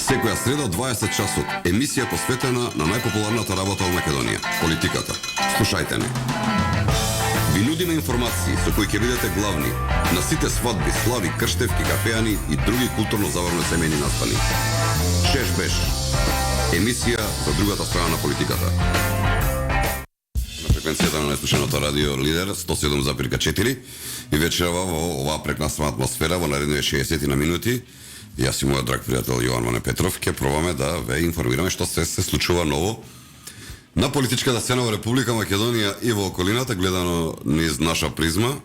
Секоја среда од 20 часот, емисија посветена на најпопуларната работа во Македонија – политиката. Слушајте не. Ви нудиме информации со кои ќе бидете главни на сите свадби, слави, крштевки, кафеани и други културно-забавни семејни настани. Шеш беш. Емисија за другата страна на политиката. На фреквенцијата на најслушаното радио Лидер 107,4 и вечерва во оваа прекрасна атмосфера во наредните 60 на минути. Јас и мојот драг пријател Јован Ване Петров ќе пробаме да ве информираме што се случува ново на политичката сцена во Република Македонија и во околината, гледано низ наша призма.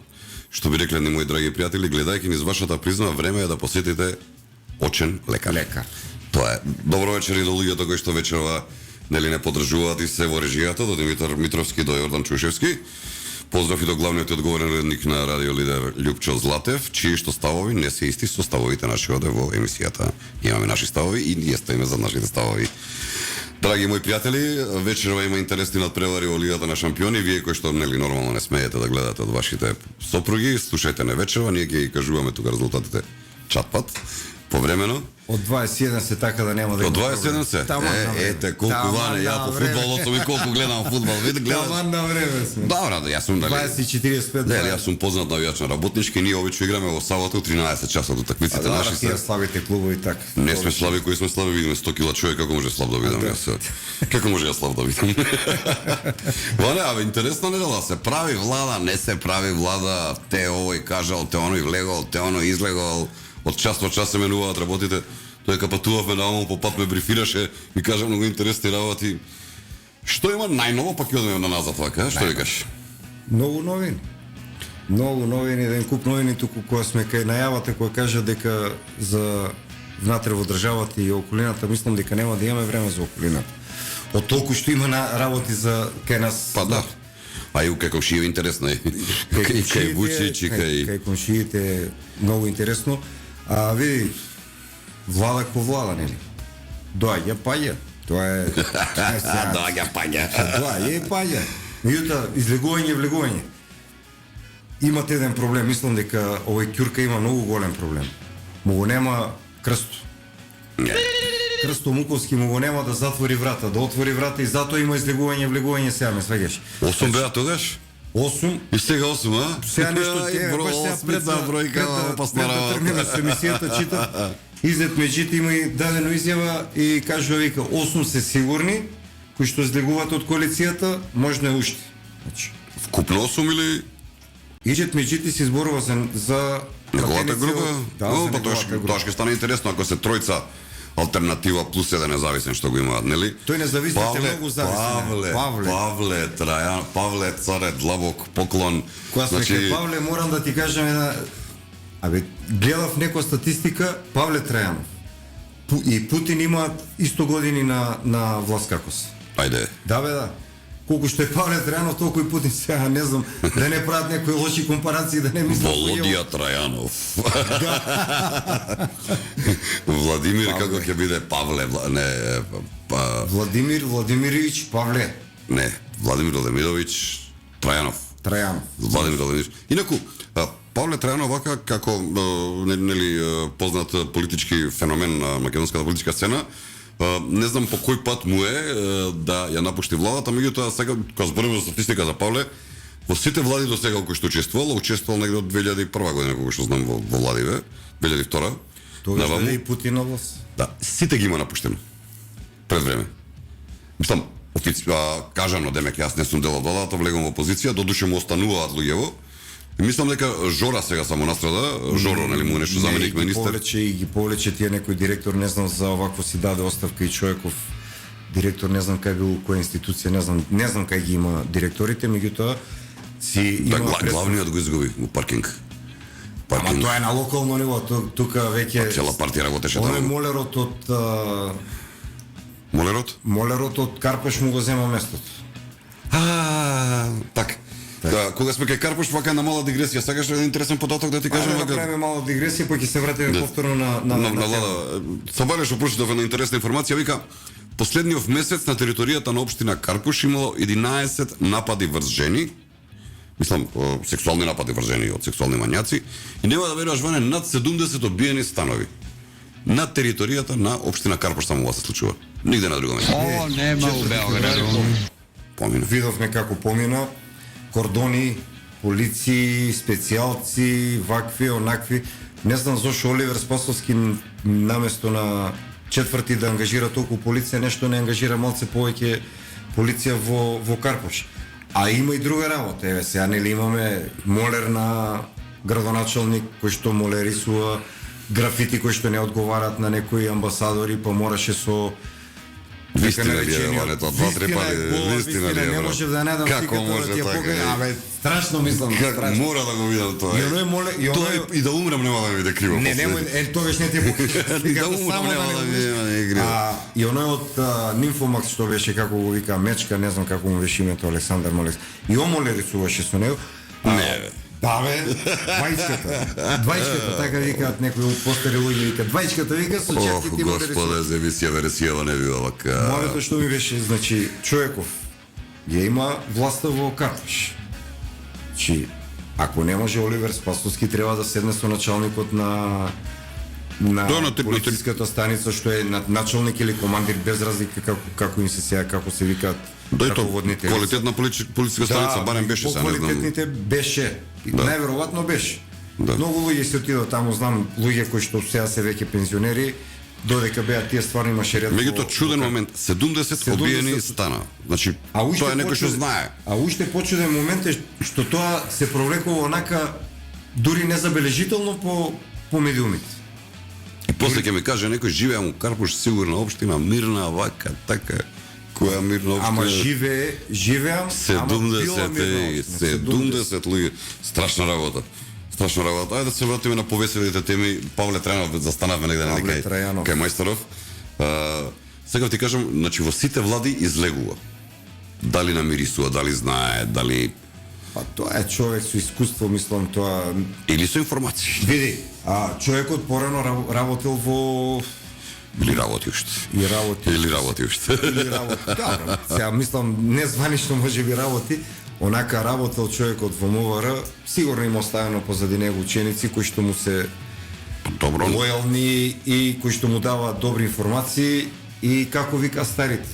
Што би рекле ни мои драги пријатели, гледајќи низ вашата призма, време е да посетите очен лекар. Тоа е. Добро вечер и до луѓето кои што вечерва нели не поддржуваат и се во режијата, до Димитар Митровски, до Јордан Чушевски. Поздрав и до главниот и одговорен уредник на Радио Лидер Љупчо Златев, чии што ставови не се исти со ставовите наши оде во емисијата. Имаме наши ставови и ние стоиме за нашите ставови. Драги мои пријатели, вечерва има интересни надпревари во Лигата на шампиони. Вие кои што нели нормално не смеете да гледате од вашите сопруги, слушајте не вечерва, ние ќе ги кажуваме тука резултатите чатпат повремено. Од 21 се така да нема да има. Од 21 се? Ете, колку ване, ја по фудбалот сум и колку гледам фудбал. Види, гледам. Таман на време сме. Добро, јас сум дали. 20:45. Дали, јас сум познат навијач на работнички, ние обично играме во сабота у 13 часот утакмиците наши се. Да, слабите клубови така. Не сме слаби, кои сме слаби, видиме 100 кила човек, како може слаб да видам јас? Како може ја слаб да видам? Ване, абе, интересно недела, се прави влада, не се прави влада, те овој кажал, те оној влегол, те оној излегол. Од час во час се менуваат работите. Тоа е патувавме наомо по пат ме брифираше, ми кажа многу интересни работи. Што има најново, пак ќе одиме на назад вака, што викаш? Многу новини. Многу новини, еден куп новини туку која сме кај најавата која кажа дека за внатре во државата и околината, мислам дека нема да имаме време за околината. Од толку што има на работи за кај нас. Па да. А и кај комшија интересно е. Кај Вучич и кај комшиите многу интересно. А види, влада ко влада, нели? Доаѓа паѓа. Тоа е доаѓа паѓа. Доаѓа и паѓа. Меѓутоа, излегување и влегување. Имате еден проблем, мислам дека овој Ќурка има многу голем проблем. Му го нема Крсто. Крсто Муковски му го нема да затвори врата, да отвори врата и затоа има излегување и влегување, сега ме сваѓаш. 8 беа тогаш? 8. И сега 8, а? Сега нешто баш сега пред бројка опасна работа. Со емисијата читам. Излет меѓите има и дадено изјава и кажува вика 8 се сигурни кои што излегуваат од коалицијата, можно е уште. Значи, вкупно 8 или Излет меѓите се изборува за неговата група? Да, па тоа ќе стане интересно ако се тројца алтернатива плюс еден независен што го имаат, нели? Тој независен е многу зависен. Павле Трајан, Павле царе длабок поклон. Кога сме кај Павле, морам да ти кажам една... Абе, гледав некоја статистика, Павле Трајанов и Путин имаат исто години на власт како се. Ајде. Да бе, да. Колку што е Павле Трајанов, толку и Путин, сега не знам, да не прават некои лоши компарации, да не мислам... Володија Трајанов. Владимир, како ќе биде Павле, не... Владимир Владимирович Павле. Не, Владимир Владимирович Трајанов. Владимир Владимирович. Инаку, Павле Трајанов вака како нели познат политички феномен на македонската политичка сцена, не знам по кој пат му е да ја напушти владата, меѓутоа сега кога збориме за статистика за Павле, во сите влади до сега кои што учествувал негде од 2001 година кога што знам во владиве, 2002. Тоа е и Путин на власт. Да, сите ги има напуштено. Пред време. Мислам, кажано демек јас не сум дел од владата, влегам во опозиција, додуше му остануваат луѓево. Мислам дека Жора сега само настрада, Жоро, нели му нешто заменик министер. Ги повлече тие некој директор, не знам за овакво си даде оставка и човеков директор, не знам кај бил која институција, не знам кај ги има директорите, меѓутоа си има главниот го изгуби во паркинг. Ама тоа е на локално ниво, тука веќе цела партија работеше таму. Молерот од Молерот од Карпеш му го зема местото. Така. Да, кога сме кај Карпош, вака на мала дигресија. Сакаш еден интересен податок да ти кажам? Да направиме мала дигресија, па ќе се вратиме повторно на влада. Сабаре што прочитав една интересна информација, вика последниот месец на територијата на општина Карпуш имало 11 напади врз жени. Мислам, сексуални напади врз жени од сексуални мањаци. И нема да веруваш, Ване, над 70 обиени станови. на територијата на општина Карпош само ова се случува. Нигде на друго место. Ово нема у Белграду. Помина. Видовме како помина, кордони, полиции, специјалци, вакви, онакви. Не знам зошто Оливер Спасовски наместо на четврти да ангажира толку полиција, нешто не ангажира малце повеќе полиција во Карпош. А има и друга работа. Еве сега нели имаме молер на градоначалник кој што молерисува графити кои што не одговарат на некои амбасадори, па мораше со Вистина ли е, Ването, два-три пати, вистина ли е, не може да не дам како сликата може да ти ја така? покажам. Абе, страшно мислам, Как страшно. мора да го видам тоа. И оно е моле, и оно е... И да умрем нема да ми биде криво. Не, немој, тогаш не ти покажам И да сликата, умрем само нема да да не ми биде криво. И оно е од Нимфомакс што беше, како го вика, Мечка, не знам како му беше името, Александар Молекс. И он моле рисуваше со него. Не, бе. Да, бе, двајчката, така викаат некои од постари луѓе, вика, двајчката вика со Ох, четки ти моле рисува. господе, за емисија вересијава не бива вака. Моето што ми беше, значи, човеков ја има власта во Карпош. Значи, ако не може Оливер Спасовски, треба да седне со началникот на Да, на полициската станица, што е началник или командир, без разлика како им се сега, како се викаат Да, и то раководните. квалитетна полициска станица, барем беше сега, не знам. Квалитетните беше. Да. Најверојатно беше. Да. Многу луѓе се отидоа таму, знам луѓе кои што сега се веќе пензионери, додека беа тие стварно имаше ред. Меѓутоа чуден момент, 70 обиени стана. Значи, тоа е некој што знае. А уште почуден момент е што тоа се провлекува онака дури незабележително по медиумите. И после ќе ми каже некој живеам у Карпуш, сигурна општина, мирна, вака, така. Која мирна општина? Ама живеам, ама била мирна општина. 70 луѓе. Страшна работа. Страшна работа. Ајде да се вратиме на повеселите теми. Павле Трајанов, застанавме негде на Павле Трајанов. кај Мајсторов. Сега ти кажам, значи во сите влади излегува. Дали намирисува, дали знае, дали Па тоа е човек со искуство, мислам тоа. или со информации. Види, човекот порано работел во Или работи уште. и работи. Или работи уште. Или работи. Добро, сега мислам незванично може би работи, онака работел човекот во МВР, сигурно има оставено позади него ученици кои што му се Добро. лојални и кои што му даваат добри информации и како вика старите,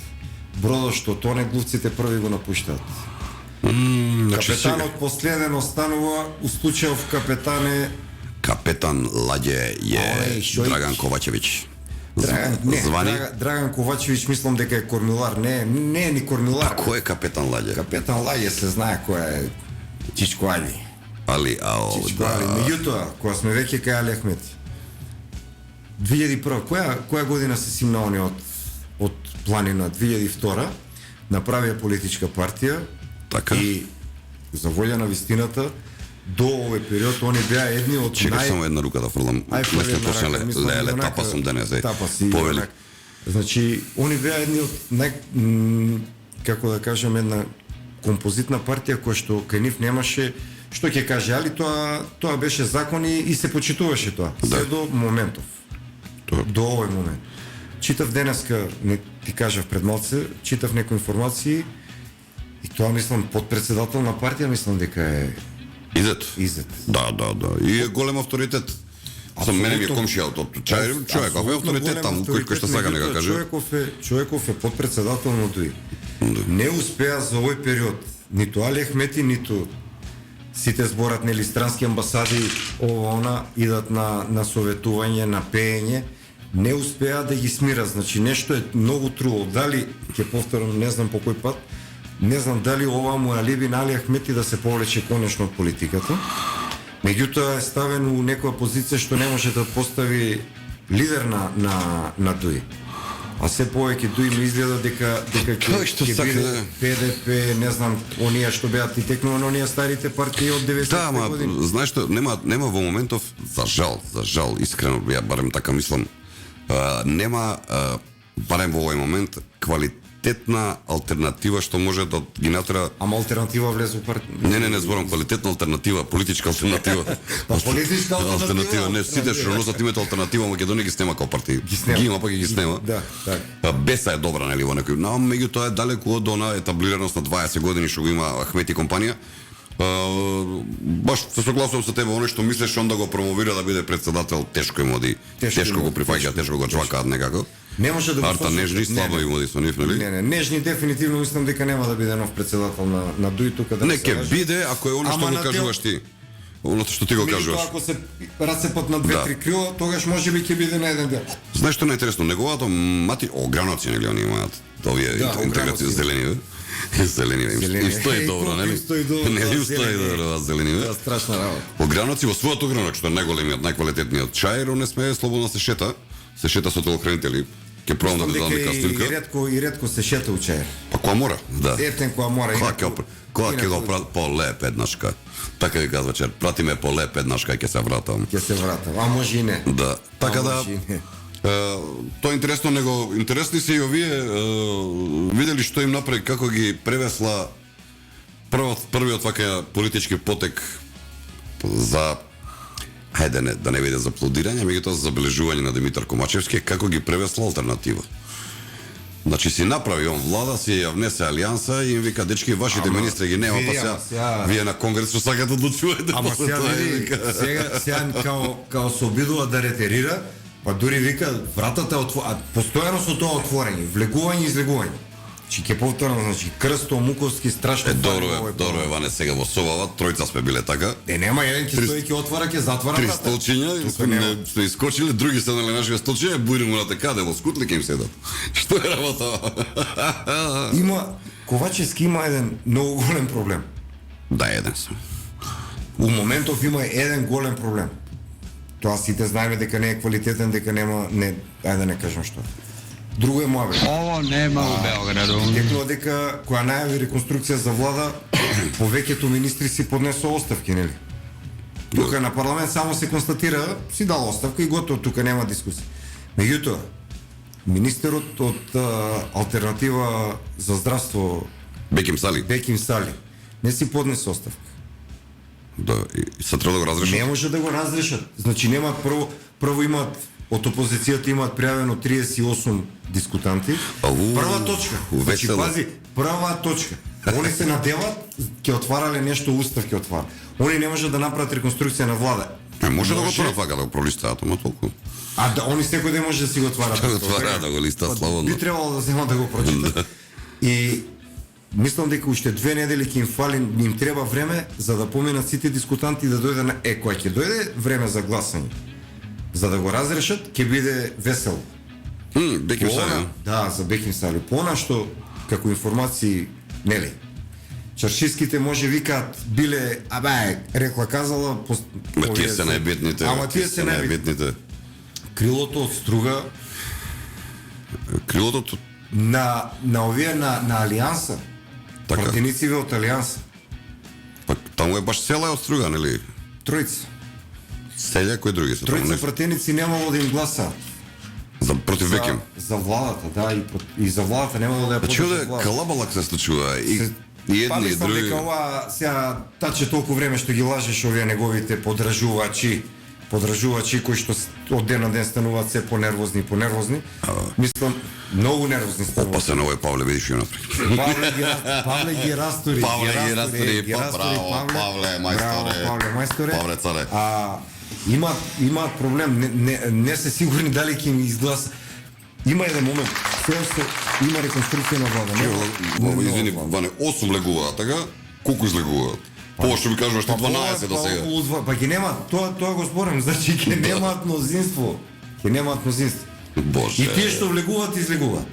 бродо што тоне, глувците први го напуштаат. Значи, Капетанот последен останува, у случајов капетан е Капетан Ладје Олеј, е Шојич. Драган Ковачевиќ. Звани? Звани? Драган Ковачевиќ мислам дека е кормилар, не е ни кормилар. Кој е Капетан Ладје? Капетан Лаје се знае кој е Чичко Али. Али, ао, Чичко Али. да. Меѓутоа, кога сме веќе кај Али Ахмети, 2001, која година се симна они од планина? 2002 направија политичка партија Така. и за волја на вистината до овој период они беа едни од Чекаш само една рука да фрлам. Ај, Не сме почнале. Леле, тапа сум денес, еј. Тапа си. Повели. Онак. Значи, они беа едни од како да кажем, една композитна партија која што кај нив немаше, што ќе каже, али тоа беше закон и се почитуваше тоа. Да. Се до моментов. Тоа. До овој момент. Читав денеска, не ти кажав пред малце, читав некои информации и тоа мислам подпредседател на партија, мислам дека е Изет. Изет. Да. И е голем авторитет. Сам мене ми е комшија од човек, а е авторитет таму, кој што сака нека каже. Човеков е подпредседател на ДУИ. Не успеа за овој период ниту Али Ахмети, ниту сите зборат нели странски амбасади, она идат на советување, на пеење, не успеа да ги смират. Значи нешто е многу труло. Дали ќе повторам, не знам по кој пат, не знам дали ова му е алиби на Али Ахмети да се повлече конечно од политиката. Меѓутоа е ставен у некоја позиција што не може да постави лидер на ДУИ. А се повеќе ДУИ ми изгледа дека Тој што ќе сака биде да- ПДП, не знам, оние што беа ти текнувани, оние старите партии од 90 Да, ама години. знаеш што, нема во моментов, за жал, искрено, ја барем така мислам, нема барем во овој момент квалитетна алтернатива што може да ги натера. Ама алтернатива влезе у партија. Не зборам квалитетна алтернатива, политичка алтернатива. Па политичка алтернатива, не сите што носат името алтернатива Македонија ги снема како партии. снема. Ги има па ги снема. Да, така. Беса е добра нели во некој. Но меѓутоа е далеку од она етаблираност на 20 години што го има Ахмети компанија. Баш се согласувам со тебе, оној што мислеше он да го промовира да биде председател, тешко им оди. Тешко го прифаќа, тешко го чвакаат некако. Не може да го Арта сосуди. нежни, слабо им оди со нив, нели? Не, нежни дефинитивно мислам дека нема да биде нов председател на ДУИ тука да Не, се ќе лаже. биде ако е оно што Ама го на дел- кажуваш ти. Оно што ти го Меѓутоа, кажуваш. ако се расцепат на две-три крила, тогаш може би ќе биде на еден дел. Знаеш што е најинтересно? Неговата мати огранаци, нели они имаат овие Да, интеграција огранаци. зелени. Зелени им Зелени. стои добро, Колку нели? им стои добро, Не им да, стои зелени. добро, а зелени. Да, страшна работа. Огранаци во својот огранок, што е најголемиот, најквалитетниот чаир, он не смее слободно се шета со телохранители. Ќе пробам да Мислам дадам дека нека снимка. и ретко се шета у чаир. Па која мора? Да. Ефтен која мора. Кога ќе го прат по леп еднашка. Така ви казва чер, прати ме по леп еднашка и ќе се вратам. Ќе се вратам. А може и не. Да. Така да може и не. тоа е интересно, него интересни се и овие видели што им направи, како ги превесла првиот вака политички потек за хајде да не биде за аплодирање, меѓутоа за забележување на Димитар Комачевски, како ги превесла алтернатива. Значи си направи он влада, си ја внесе алијанса и им вика дечки вашите министри ги нема, па види, сега вие на конгрес што сакате одлучувајте. Ама после сега тоа, види, вика. сега као се обидува да ретерира, па дури вика вратата а постојано со тоа отворење, влегување и излегување. Чи ќе повторам, значи Крсто Муковски страшно Добро фали во е, овој добро е, Ване, сега во Совава, тројца сме биле така. нема еден ќе стои ќе отвара, ќе затвара Три врата. столчиња, Тука сме, нема. сме искочили, други седнале на нашите столчиња, бујри му на каде, во скутлик им седат. Што е работа? Има Ковачевски има еден многу голем проблем. Да, еден сум. У моментов има еден голем проблем. Тоа сите знаеме дека не е квалитетен, дека нема не, ајде да не кажам што. Друго е моја. Ovo nema u Beogradu. Текнува дека која најави реконструкција за влада, повеќето министри си поднесо оставки, нели? Тука на парламент само се констатира, си дал оставка и готово, тука нема дискусија. Меѓутоа, министерот од алтернатива за здравство Беким Сали. Беким Сали не си поднесе оставка. Да, и се треба да го разрешат. Не може да го разрешат. Значи немаат прво имаат од опозицијата имаат пријавено 38 дискутанти. Прва точка. Значи весело. пази, прва точка. Они се надеват, ќе отварале нешто устав ќе отвара. Они не можат да направат реконструкција на влада. Не може да го отворат вака, да го пролистаат, ама толку. А да, они секој ден може да си го отварат. Да го отварат, да го листаат слободно. Би требало да земат да го прочитат. И мислам дека уште 2 недели ќе им фали, им треба време за да поминат сите дискутанти и да дојде на кој ќе дојде време за гласање. За да го разрешат, ќе биде весело. Беким По Сали, она- Да, за Беким Сали. По она што, како информации, нели, чаршиските може викаат, биле, рекла казала, Ма тие се најбитните. Ама тие се најбитните. Крилото од Струга Крилото на овие на Алијанса. Така. Пратенициве од Алијанса. па таму е баш села од Струга, нели? Тројца. Селја кои други се таму? Тројца пратеници немало да им гласаат. За против Беким. За владата, да, и за владата немало да ја Значи подржат овде владата. калабалак се случува и едни и Мислам други. дека ова сега таче толку време што ги лажеш овие неговите подражувачи кои што од ден на ден стануваат се понервозни и понервозни. Мислам многу нервозни стануваат. Опасен овој Павле, видиш ја напред. Павле ги растори. Павле ги растори, па браво, Павле, мајсторе. Браво, Павле, мајсторе. Павле, царе. Имаат проблем, не се сигурни дали ќе им изгласа. Има еден момент, се има реконструкција на влада. Извини, Ване, 8 легуваат, така? Колку излегуваат? Пова што ви кажуваш, 12 до сега. Па ги нема, тоа го зборам, значи ќе немаат мнозинство. Ќе немаат мнозинство. Боже. И тие што влегуваат, излегуваат.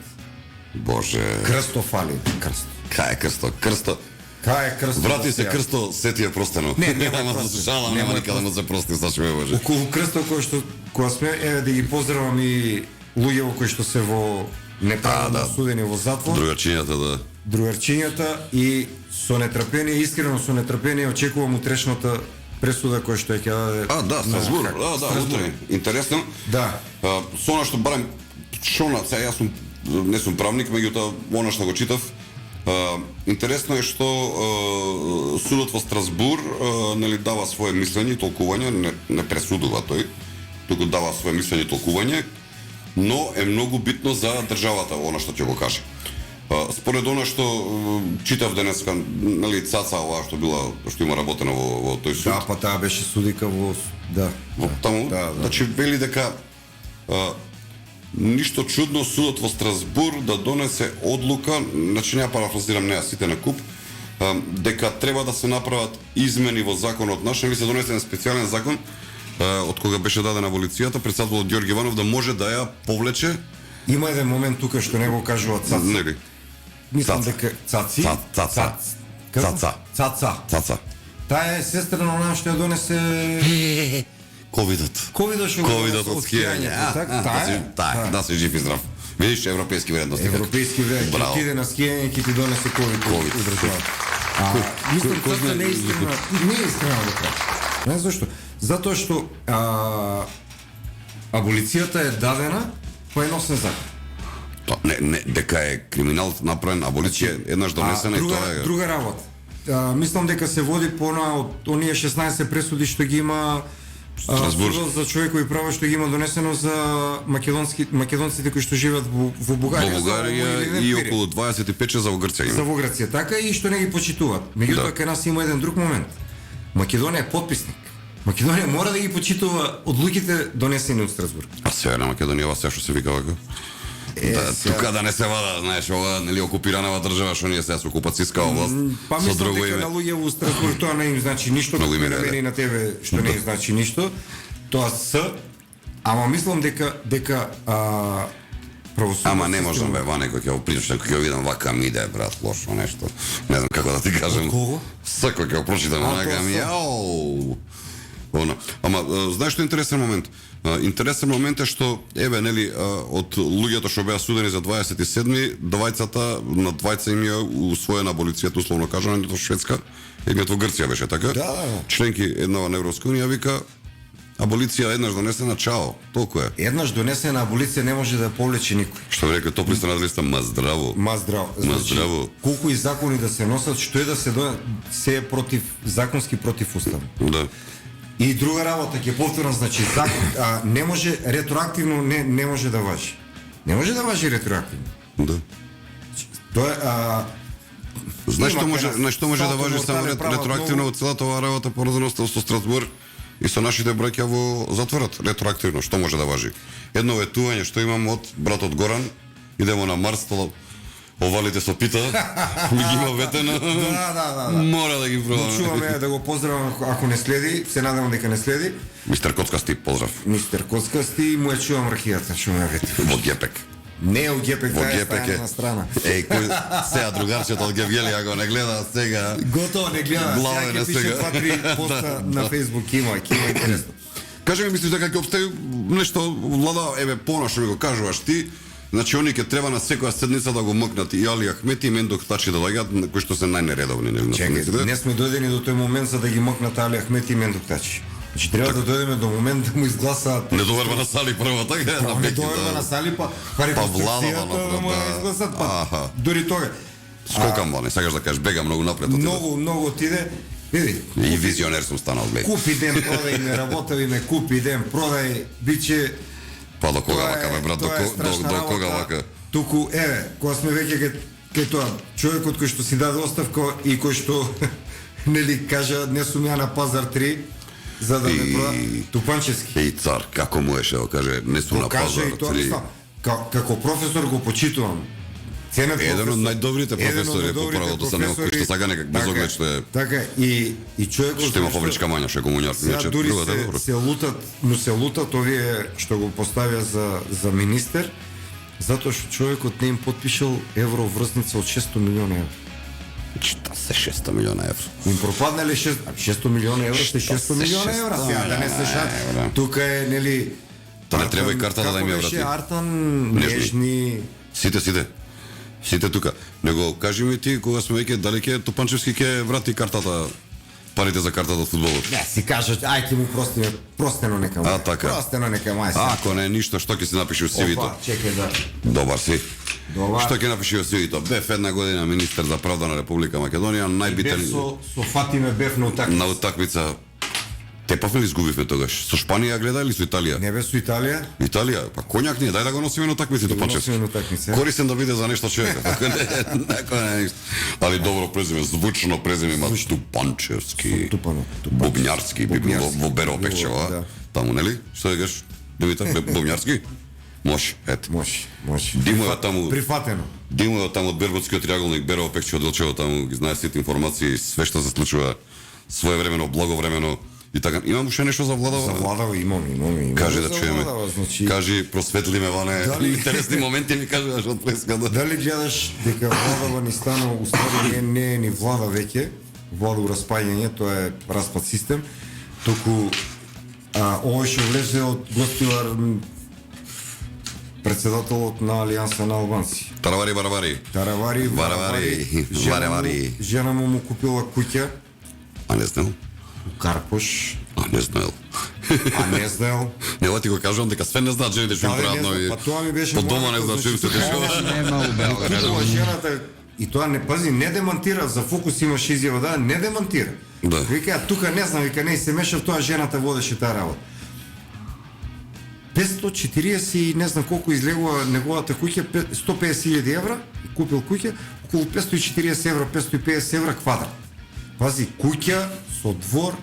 Боже. Крсто фали, Крсто. Кај е Крсто? Крсто. Кај е Крсто? Врати се Крсто, се ти е простено. Не, нема Ама простено. се шалам, Нема нема никаде му се прости, сачи ме Боже. Околу Крсто која сме, еве да ги поздравам и луѓето кои што се во неправедно судени во затвор. Другарчињата, да. Другарчињата и со нетрпение, искрено со нетрпение очекувам утрешната пресуда која што ќе даде. Да, Страсбур. Да, утре. Интересно. Да. Со она што барем шона, сега јас не сум правник, меѓутоа она што го читав, интересно е што судот во Страсбур нели дава свое мислење и толкување, не пресудува тој, туку дава свое мислење и толкување, но е многу битно за државата она што ќе го каже. Според она што читав денеска, нели Цаца ова што има работена во тој суд. Да, па таа беше судика во Таму, да. значи вели дека ништо чудно судот во Страсбур да донесе одлука, значи не ја парафразирам неа сите на куп, дека треба да се направат измени во законот наш, нели се донесе специјален закон од кога беше дадена аболицијата, председателот Ѓорѓе Иванов да може да ја повлече. Има еден момент тука што не го кажува Цаца. Нели? Мислам Цаца. дека Цаци. Цаца. Цаца. Цаца. Цаца. Таа е сестра на она што ја донесе Ковидот. Ковидот што Ковидот од скијање. Така, да се жив и здрав. Видиш европейски вредности. Европейски вредности. Браво. Ќе ти иде на скијање, ќе ти донесе ковид. Мислам Цаца не е искрена. Не е искрена до крај. Не зашто? Затоа што аболицијата е дадена по едносен закон. Не, дека е криминал направен, аболиција еднаш донесена и тоа е. Друга работа. Мислам дека се води по од оние 16 пресуди што ги има Страсбург за човекови права што ги има донесено за македонците кои што живеат во Бугарија. Во Бугарија и околу 25 за Грција има. За во Грција, така и што не ги почитуваат. Меѓутоа кај нас има еден друг момент. Македонија е потписник. Македонија мора да ги почитува одлуките донесени од Страсбург. А Северна Македонија ова се што се вика вака. Тука да не се вада, знаеш, ова нели окупиранава држава што ние сега со окупацијска област. Па со мислам друго дека име. на луѓе во Страсбург тоа не им значи ништо, Многу како име, на да. мене и на тебе што не им значи ништо. Тоа се, ама мислам дека правосудно. Ама не можам бе, ване кој ќе го причитам, кој ќе го видам вака ми иде брат, лошо нешто. Не знам како да ти кажам. Кого? Секој ќе го прочитам, онака ми јау. Она. Ама знаеш што е интересен момент? Интересен момент е што еве нели од луѓето што беа судени за 27-ми, на двајца им ја усвоена аболицијата, условно кажано, едното Шведска, едното во Грција беше така. Да. Членки една на Европска унија вика аболиција еднаш донесена, чао, толку е. Еднаш донесена аболиција не може да ја повлече никој. Што река топли сте на листа, ма здраво. Ма здраво. здраво. Колку и закони да се носат, што е да се е против законски против устав. Да. И друга работа, ќе повторам, значи закон не може ретроактивно не може да важи. Не може да важи ретроактивно. Да. Тоа е Знаеш што може, Има што може да салто важи само мортале прават ретроактивно од целата оваа работа поврзана со Страсбург и со нашите браќа во затворот, ретроактивно, што може да важи? Едно ветување што имам од братот Горан, идемо на Марс, овалите со пита, ми ги има ветено. Да. Мора да ги пробаме. Чуваме да го поздравам ако не следи, се надевам дека не следи. Мистер Коцкасти, поздрав. Мистер Коцкасти, му ја чувам рахијата, што ме вети. Во Гепек. Не у Гепек, Во таа е Гепек е. на страна. Еј, кој сега другарчето од Гевгели, ако не гледа сега. Готово не гледа. Глава е Сега на ќе пише сега. 2-3 поста на Facebook, има интересно. Кажи ми, мислиш дека ќе обстаи нешто влада, еве понашо ми го кажуваш ти, значи они ќе треба на секоја седница да го мокнат и Али Ахмети и Мендок Тачи да доаѓаат, кои што се најнередовни нели на Чекај, седниците. не сме дојдени до тој момент за да ги мокнат Али Ахмети и Мендок Тачи. Значи треба да дојдеме до момент да му изгласаат. Не доверба на Сали прво, така е на Не Беки. дојдеме на Сали па владава да му ја изгласат па. Аха. Дури тога. Скокам, не сакаш да кажеш бега многу напред. Многу отиде. Види, И визионер сум станал, гледај. купи ден продај, не работави ме, купи ден продај, биче. Па до кога вака, бе, брат, до кога вака? Туку, еве, кога сме веќе кај тоа, човекот кој што си даде оставка и кој што, нели, кажа, не сум ја на пазар 3, за да ме прода, Тупанчевски. Еј цар, како можеше да каже, не сум на Кажа пазар и тоа, 3. мислам, како професор го почитувам. Ценет Еден од професор. најдобрите професори по правото са него, кој што сака некак без оглед што е Така, и човекот што има фабричка мања, што е комуњар, сега иначе дури другото е добро. се лутат овие што го поставја за министер, затоа што човекот не им потпишал евроврзница од 600 милиона евра. Чита се 600 милиона евра. Им пропаднале 600 милиона евра, се 600 милиона евра, сега да не се шат. Тука е, нели, Та не треба и картата да им ја врати. Како беше Артан, нежни. Сите тука. Него кажи ми ти кога сме веќе дали ќе Топанчевски ќе врати картата, парите за картата од фудбалот. Не, си кажат, ајде му простено нека мај. така. Простено нека мај. Ако не ништо, што ќе се напише во CV-то? Опа, чекај да. Добар си. Добар. Што ќе напише во CV-то? Бев една година министер за правда на Република Македонија, најбитен Бев со Фатиме бев на утакмица. на утакмица Тепав ли изгубивме тогаш? Со Шпанија гледа или со Италија? Не бе со Италија, Италија, па коњак не, дај да го носиме на такмиците Панчевски. носиме на такмица. Корисен да биде за нешто човек, така не ништо. Али добро презиме, звучно презиме, ма Ступанчевски. Тупано. Бубњарски би било во Беро Пекчево, Да. Таму, нели? Што екаш? Димитар Бубњарски? Може, ето. Може. Димо е таму. Прифатено. Димо е таму од Берботскиот триаголник, Беро Пекчево, Делчево, таму ги знае сите информации, све што се случува своевремено, благовремено и така. Имам уште нешто за Владава? За Владава имам. Кажи да За чуеме. Владава, значи, Кажи, просветли ме, Ване. Дали- Интересни моменти ми кажуваш од прескада. дали гледаш дека Владава ни стана, уствари не е ни влада веќе, влада у распаѓање, тоа е распад систем, току овој што влезе од Госпилар председателот на Алијанса на албанци. Таравари, барабари. Таравари, Варавари, варевари. Жена му купила куќа А не знам. у Карпош, А не знаел. а не знаел. Не, ова ти го кажувам дека све не знаат жените што им Да, прават не знам, нови. па тоа ми беше По дома не морато, знаат што им се значи, дешава. Нема у Белграду. Купила жената и тоа не пази, не демонтира, за Фокус имаше изјава, да, не демонтира. Да. Вика, тука не знам, вика, не се мешав, тоа жената водеше таа работа. 540 и не знам колку излегува неговата куќа, 150.000 евра, купил куќа, околу 540 евра, 550 евра квадрат. Пази, куќа со двор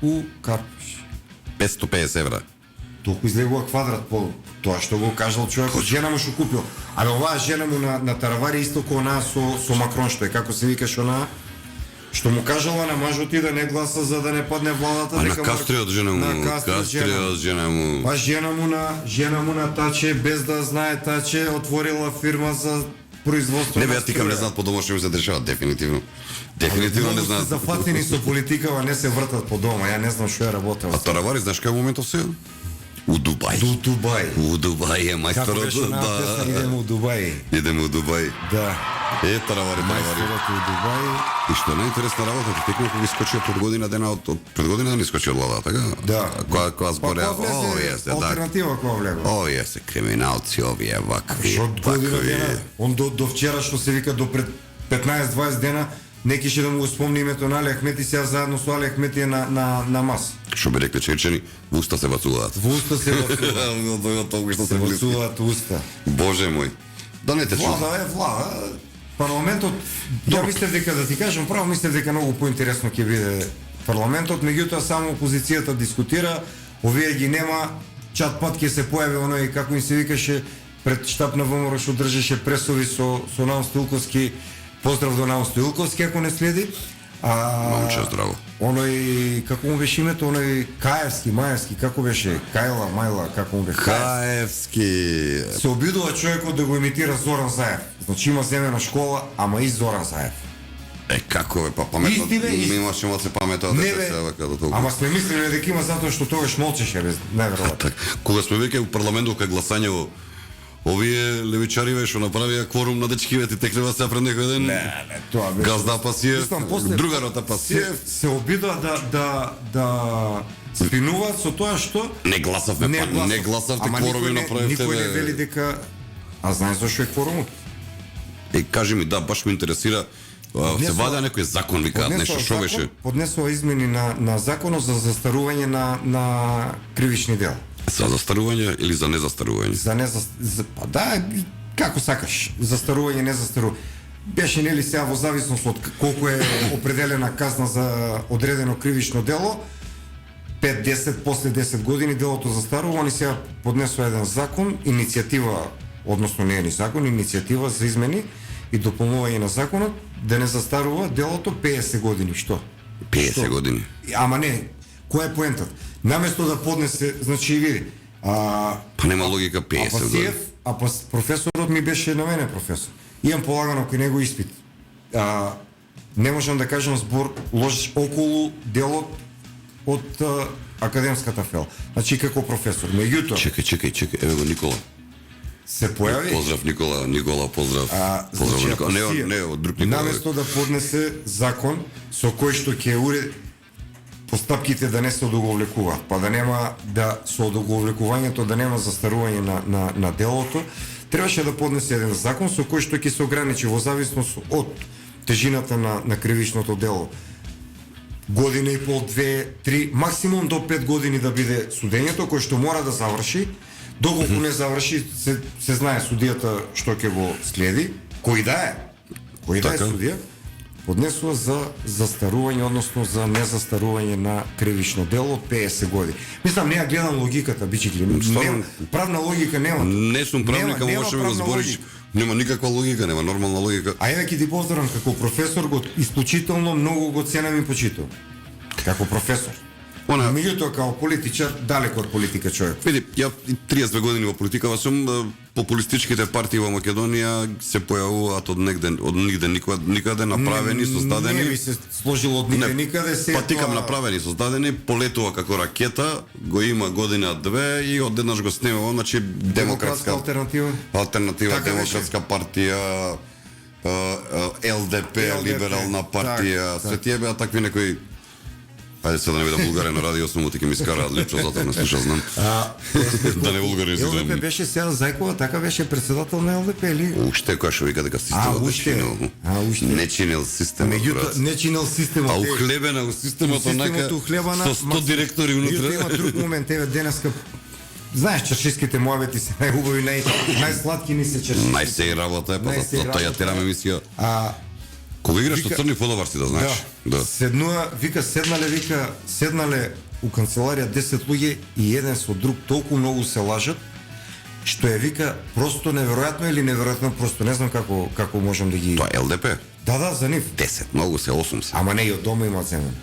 у Карпиш. 550 евра. Толку излегува квадрат по тоа што го кажал човекот, жена му што купил. Абе оваа жена му на Таравари исто ко онаа со Макрон, што е како се викаш онаа, што му кажала на мажот ти да не гласа за да не падне владата. А на дека Кастриот жена му, на Кастриот жена му. Па жена му на Таче, без да знае Таче, отворила фирма за производство. Не бе, на ја тикам, не струја. знаат по дома што им се дешава, дефинитивно. Дефинитивно не Многу сте знаат. зафатени со политика, не се вртат по дома. Ја не знам што е работел. А Таравари, знаеш кај моментов се? У Дубај. До Дубај. У Дубај е Како мајсторот. беше на песна, идеме у Дубај. Идеме у Дубај. Да. Таравари. Мајсторот у Дубај. И што е најинтересна работа, ти текно кога искочија пред година дена од пред година не искочи од влада, така? Да. Која збореа, Па, влезе овие се, така. алтернатива која влегла. Овие се криминалци, овие вакви. Што од година вакви. дена, он до вчера што се вика до пред 15-20 дена, неки ќе да му го спомни името на Али Ахмети, сега заедно со Али Ахмети е на мас. Што би рекле черчени, во уста се бацуваат. Во уста се бацуваат. Толку што се се близки. бацуваат уста. Боже мој. Да не те чувам. Влада е влада. Парламентот, ја мислев дека да ти кажам право, мислев дека многу поинтересно ќе биде парламентот, меѓутоа само опозицијата дискутира, овие ги нема, чат пат ќе се појави оној како им се викаше пред штаб на ВМРО што држеше пресови со Наум Стоилковски. Поздрав до Наум Стоилковски ако не следи. Момче здраво. Оној како му беше името, оној Маевски, како беше? Мајла, како му беше? Каевски. Се обидува човекот да го имитира Зоран Заев. Значи има земена школа, ама и Зоран Заев. Како е па паметно? Исти бе, исти. Имаше малце памет од Не дете бе, се вака до толку. ама сме мислеле дека има затоа што тогаш молчеше, бе, неверојатно. Так, кога сме веќе у парламентот кај гласањево, овие левичари што направија кворум на дечкивете текнува се пред некој ден. Не, тоа беше. Газда Пасиев, Мислам, после- другарот Пасиев. се обидува да спинуваат со тоа што Не гласавме, не гласавте Ама кворум и никој направивте. Никој не вели дека а знаеш зашо е кворумот? Кажи ми, да, баш ме интересира. Се Поднесува- ваѓа некој закон, викаат нешто, што беше? Поднесува измени на законот за застарување на кривични дела. За застарување или за незастарување? Па да, како сакаш, застарување, не застарување. Беше нели сега во зависност од колку е определена казна за одредено кривично дело, 5-10, после 10 години делото застарува, они сега поднесува еден закон, иницијатива, односно не е ни закон, иницијатива за измени и дополнување на законот, да не застарува делото 50 години, што? 50 години. Ама не, која е поентата? Наместо да поднесе, значи види, Па нема логика 50 години. Пасиев, професорот ми беше на мене професор. Имам полагано кај него испит. Не можам да кажам збор лош околу делот од академската фел. Значи како професор. Меѓутоа Чекај, еве го Никола. се појави Поздрав Никола, поздрав. Поздрав значи, Никола. Не, од друг Никола. наместо да поднесе закон со кој што ќе уреди постапките да не се одоговлекуваат, па да нема со одоговлекувањето да нема застарување на делото, требаше да поднесе еден закон со кој што ќе се ограничи во зависност од тежината на кривичното дело. година и пол, 2, 3, максимум до 5 години да биде судењето, кој што мора да заврши. Доколку не заврши, се знае судијата што ќе го следи, кој да е Така. судија, поднесува за застарување, односно за незастарување на кривично дело од 50 години. Мислам, не ја гледам логиката, бичикли. Нема, правна логика нема. Не сум правник, ама можеш да го збориш. логика. Нема никаква логика, нема нормална логика. А еве ќе ти поздравам како професор, го исклучително многу го ценам и почитувам. Како професор. Она- Меѓутоа како политичар, далеко од политика човек. Види, ја и 32 години во политикава сум, популистичките партии во Македонија се појавуваат од нигде никаде направени, создадени. Не би се сложило од никаде никаде се. Па тикам направени, создадени, полетува како ракета, го има година две и одеднаш го снемува, значи демократска алтернатива. алтернатива Така демократска партија, ЛДП, либерална партија, така. се тие беа такви некои. Ајде се да не биде булгарен на радио, сум ти ќе ми скараат лично, затоа не слуша, знам. Да не булгаризирам. ЛДП беше сега Зајкова, така беше председател на ЛДП или? Уште која што вика дека системот уште. чинел. Не чинел системот. Меѓутоа не чинел системот. А ухлебена у системот онака ухлебана, со 100 директори Меѓутоа има унутре. друг момент, еве денеска. Знаеш, чаршиските муабети се најубави, најсладки ни се чаршиски. Најсеј работа е, па Најсеј затоа ја работа терам е. емисија. А Кога играш со вика- црни подобар си да знаеш. Да. седнале у канцеларија 10 луѓе и еден со друг толку многу се лажат, што е вика просто неверојатно или неверојатно просто, не знам како можам да ги. Тоа е ЛДП. Да, за нив. 10, многу се 8 се. Ама не и од дома има земен.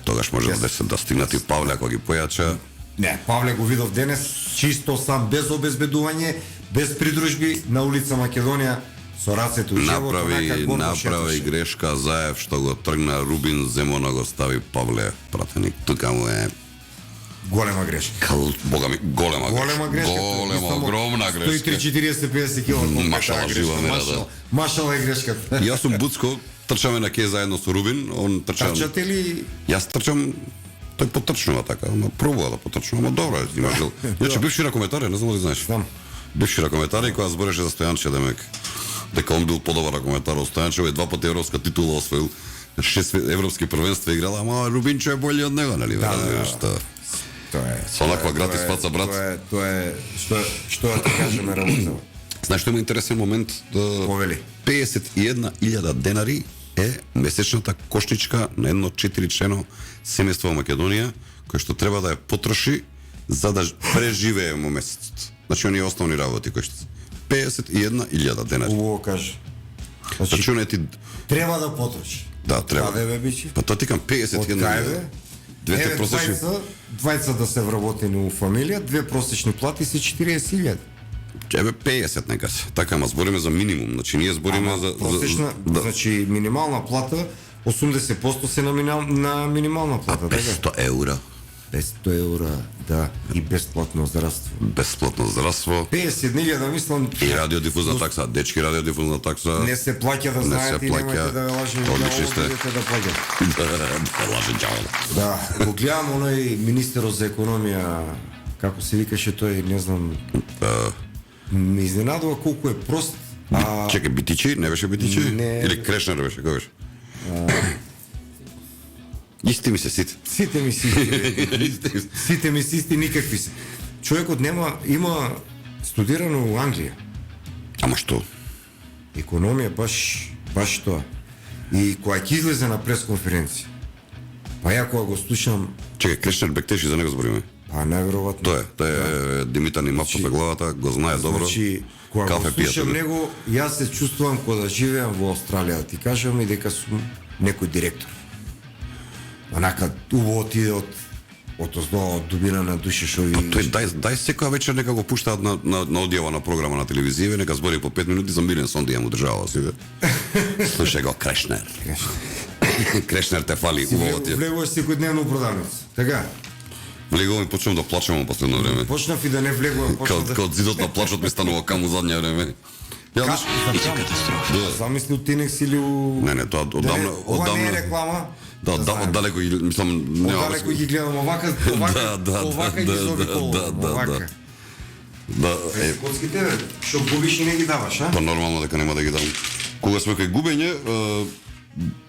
Тогаш може да стигнат и Павле ако ги појача. Не, Павле го видов денес, чисто сам, без обезбедување, без придружби, на улица Македонија, со рацете у живот, Направи грешка Заев што го тргна Рубин Земона го стави Павле пратеник. Тука му е голема грешка. Бога ми голема грешка. Голема, огромна грешка. 130-50 кг. Машала, жива мера, да. Машала е грешката. Јас сум Буцко, трчаме на ке заедно со Рубин, он трча. Трчате ли? Јас трчам, тој потрчнува така, ама пробува да потрчнува, ама добро е, има жел. Значи бивши ракометар, не знам дали знаеш. Знам. Бивши ракометар и кога збореше за Стојанче Демек, дека он бил подобар ракометар од Стојанче, е 2 пати европска титула освоил, 6 европски првенства играл, ама Рубинчо е болji од него, нели? Да. Што? Тоа е. Со онаква гратис фаца, брат. Тоа е што да ти кажеме работа. Знаеш што има интересен момент да Повели. 51.000 денари е месечната кошничка на едно 4-члено семејство во Македонија, кој што треба да ја потроши за да преживее во месецот. Значи оние основни работи кои што 51.000 денари. Убаво каже. Значи оние ти Треба да потроши. да треба. Каде бе бичи? Па тоа тикам Од кај 51.000. бе? Двете Еве, просечни двајца да се вработени у фамилија, две просечни плати се 40.000. Еве 50 нека се. Така, ама збориме за минимум. Значи ние збориме за Просечна, да. значи минимална плата 80% се на минимална плата, така? 500 евра 500 евра, да, и бесплатно здравство. бесплатно здравство 50.000, да мислам, и радиодифузна такса, дечки радиодифузна такса. не се плаќа, да Не се знаете, и плаќа. немајте да ве лажем, Одлични сте. да плаќате. Лаже џавол. Да, го гледам оној министерот за економија, како се викаше тој, не знам, ме изненадува колку е прост. Чекај, Битичи, не беше Битичи? Не. Или Крешнер беше, кој беше? Исти ми се сите. Сите ми си сите ми си исти никакви се. Човекот има студирано у Англија. Ама што? Економија баш тоа. И кога ќе излезе на пресконференција, па ја кога го слушам, Чекај, Крешнер бектеши, за него збориме. па најверојатно. Тоа е Димитар ни мапка за главата, го знае добро. Значи, кога го Кафе слушам пијате. него, јас се чувствувам кога да живеам во Австралија, да ти кажам, и дека сум некој директор. Онака убаво отиде од оздола, од дубина на душа што ви... Тој дај секоја вечер нека го пуштаат на одјава на програма на телевизија, нека збори по 5 минути за мирен сон да ја му држава сите. Слушај го Крешнер. Крешнер те фали, убаво ти е. Влегуваш секојдневно у продавница. Така? Влегувам и почнам да плачам во последно време. Почнав и да не влегувам, почнав да... Као зидот на плачот ми станува каму задње време. Ја знаеш, да. Замисли у Тинекс или у... Не, тоа одамна, Ова не е реклама. Да, оддалеко ги мислам нема Оддалеко ги гледам овака ги заобиколувам. Овака. Да, Коцките, бе, што губиш и не ги даваш, а? па нормално дека нема да ги дам. Кога сме кај губење,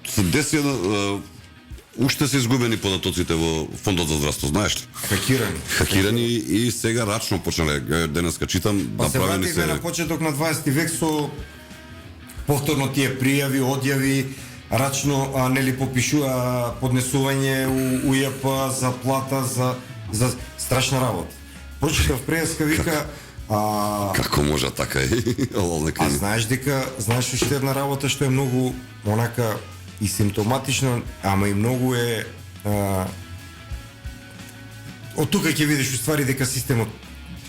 се деси уште се изгубени податоците во фондот за здравство, знаеш ли? Хакирани. И сега рачно почнале, денеска читам, Па се направени вративме на почеток на 20 век со повторно тие пријави, одјави, рачно нели попишува поднесување у УЈП за плата, за страшна работа. Прочитав преска вика Како може така и а знаеш уште една работа што е многу онака и симптоматична, ама и многу е од тука ќе видиш уствари дека системот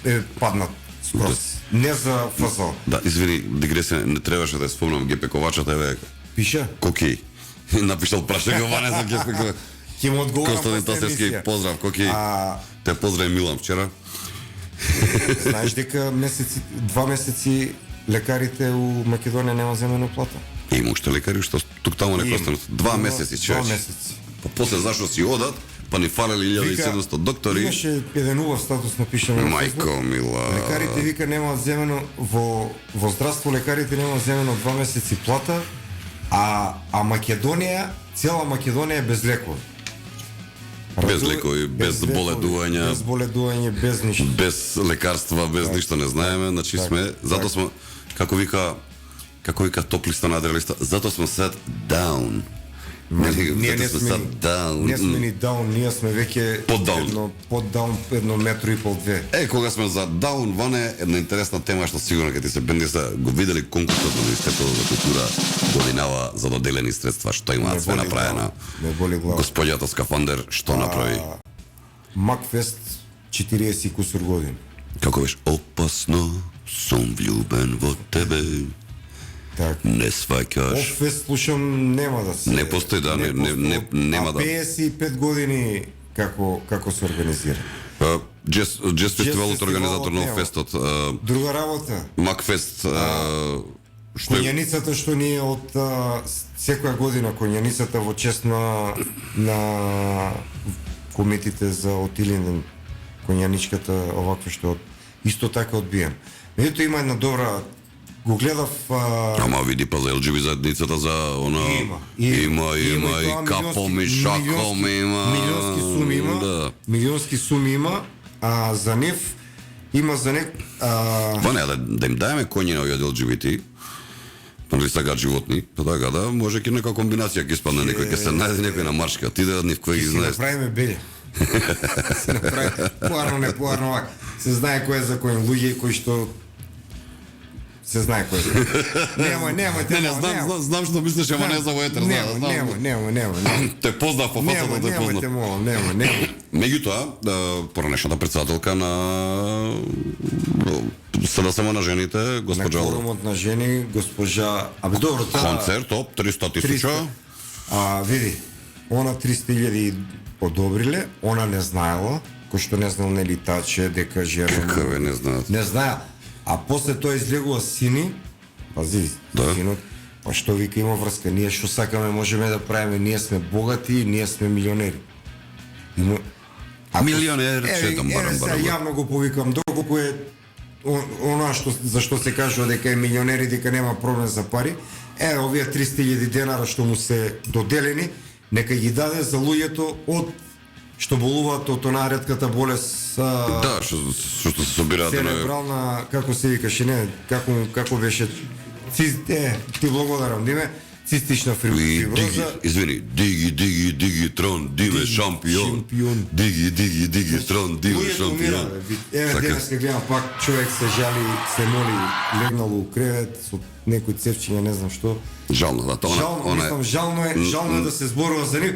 е паднат скроз. Не за ФЗО. Да, извини, дигресија, не требаше да ја спомнам, Гепековачата е Пиша? Кокеј. Напишал прашање Ване за Гепекова. Ќе му одговорам Костадин после Тасевски, емисија. поздрав, Кокеј. Те поздрави Милан вчера. Знаеш дека два месеци лекарите у Македонија нема земено плата. Има уште лекари што тук таму не останат. 2 месеци, човече. 2 месеци. Па после зашо си одат, па ни фалели 1700 доктори. Имаше еден убав статус напишано на Мајко Facebook. мила. Лекарите вика немаат земено во здравство, лекарите немаат земено 2 месеци плата, а Македонија, цела Македонија е без лекови. Без лекови, без боледувања, без боледување, без ништо. без лекарства, без ништо не знаеме, значи сме, затоа сме, како вика топ-листа на адрелиста, затоа сме set down. Ние не сме down. Не сме ни down, ние сме веќе Под down. под down, 1 метро и пол, 2. Кога сме за down, Ване, една интересна тема што сигурно ќе ти се бендиса, го видели конкурсот на Министерството за култура годинава за доделени средства, што имаат све направено. Не боли глава. Господјата Скафандер што направи? Макфест 40 кусур години. Како беше? Опасно сум влюбен во тебе. Така. Не сваќаш. Окфест слушам нема да се. Не постои, да, нема да. 55 години како се организира. Джес фестивалот организатор на Окфестот. Друга работа. Макфест што е Конјаницата што ни е од секоја година конјаницата во чест на комитите за Отилинден конјаничката оваква што исто така одбием. Меѓутоа има една добра, го гледав Ама види па за ЛГБ заедницата за она има и капоми, шакоми има. Милионски суми има. Да. Милионски суми има, а за нив има за Ване, да им даеме коњи на овие ЛГБТ, нали сакаат животни, па така да, може ке нека комбинација ќе испадне некој, ќе се најде некој на маршка, ти да нив кој ги си знаеш. направиме белја. Се направи поарно, не поарно вака. Се знае кој е за кој луѓе кои што се знае кој е. Нема. Знам што мислиш, ама не за во етер, Нема. Те познав по фасата, те познав. Нема. Меѓутоа, поранешната председателка на СДСМ на жените, На госпожа форумот на жени, госпожа... добро, концерт, 300,000. Види, она 300.000 одобриле, она не знаела, кој што не знал нели таче, дека жена... Какаве не знаат. Не знае. А после тоа излегува сини, пази, Да. синот, па што вика има врска, ние што сакаме можеме да правиме, ние сме богати, ние сме милионери. Милионер, четам барам. Јавно го повикам, доколку е она што за што се кажува дека е милионери, дека нема проблем за пари, овие 300.000 денара што му се доделени, нека ги даде за луѓето од што болуваат од онаа ретката болест Да, што се собираат на церебрална, како се викаше, не, како беше ти благодарам, Диме, цистична фиброза. Извини, диги, трон, диме, шампион. Диги, трон, диме, шампион. Денеска гледам пак, човек се жали, се моли, легнал у кревет со некој цевчиња, не знам што. Жално, да, тоа Жално е да се зборува за нив.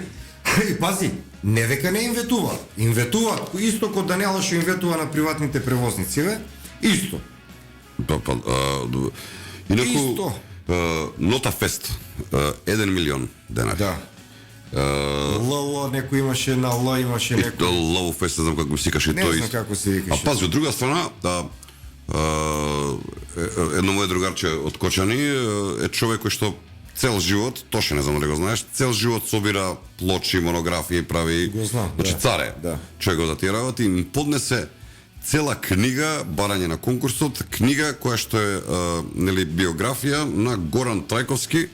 И пази, не дека не им ветуваат, исто кога Даниела што им ветува на приватните превозници, исто. Инаку, Нота Фест, 1 милион денар. Да. ЛЛ, некој имаше на Л, имаше некој. Лоу Фест, не знам како се викаше тој. Не знам како се викаше. А пази, од друга страна, едно моје другарче од Кочани е човек кој што цел живот, Тоше, не знам дали го знаеш, цел живот собира плочи, монографии, прави, Го знам, значи да. царе, Да. човек го за тие работи, им поднесе цела книга, барање на конкурсот, книга која што е нели биографија на Горан Трајковски,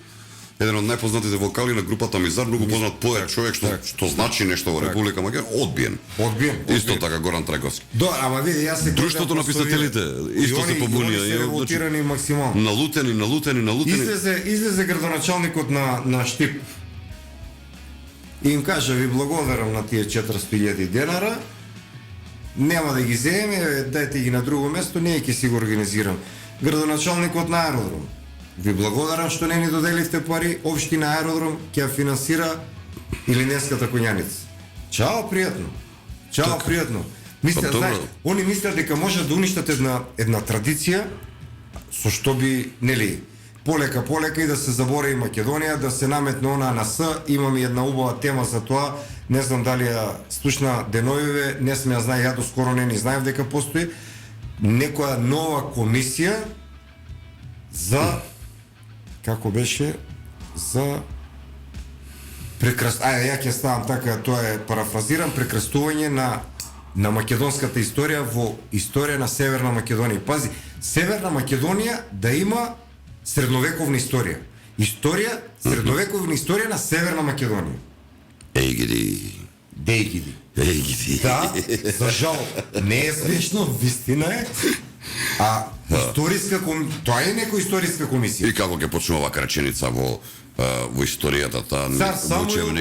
еден од најпознатите вокали на групата Мизар, многу познат поет човек што значи нешто во Република Македонија, одбиен. Исто така Горан Трајковски. Да, ама види, јас се Друштвото на писателите исто се побунија. И револтирани максимално. Налутени. Излезе градоначалникот на Штип. И им кажа, ви благодарам на тие 400.000 денара, нема да ги земеме, дајте ги на друго место, ние ќе си го организирам. Градоначалникот на аеродром, ви благодарам што не ни доделивте пари, општина аеродром ќе финансира Илинденската конјаница. Чао, пријатно. Чао, пријатно. Мислят, знаеш, они мислят дека може да уништат една традиција со што би, нели, полека и да се заборави Македонија, да се наметне она на С. Имаме една убава тема за тоа. Не знам дали ја слушна деновиве, не сме ја знае, ја до скоро не ни знаев дека постои некоја нова комисија за како беше за ја ќе ставам така, тоа е парафразирам, прекрастување на македонската историја во историја на Северна Македонија. Пази, Северна Македонија да има средновековна историја. Средновековна историја на Северна Македонија. Дејгиди. Да, за жал, не е смешно, вистина е. А историска тоа е некоја историска комисија. И како ќе почнува овака реченица во историјата Цар Самуил,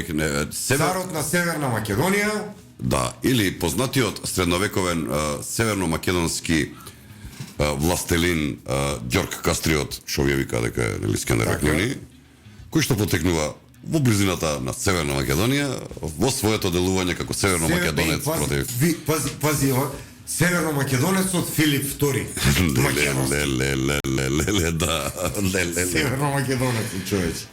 царот на Северна Македонија. Да, или познатиот средновековен северно-македонски властелин Ѓорг Кастриот, што ја вика дека е Скендер Ракнини, кој што потекнува во близината на Северна Македонија во своето делување како северно-македонец против... Пази, северно-македонецот Филип II. Да. Северно-македонецот, човече.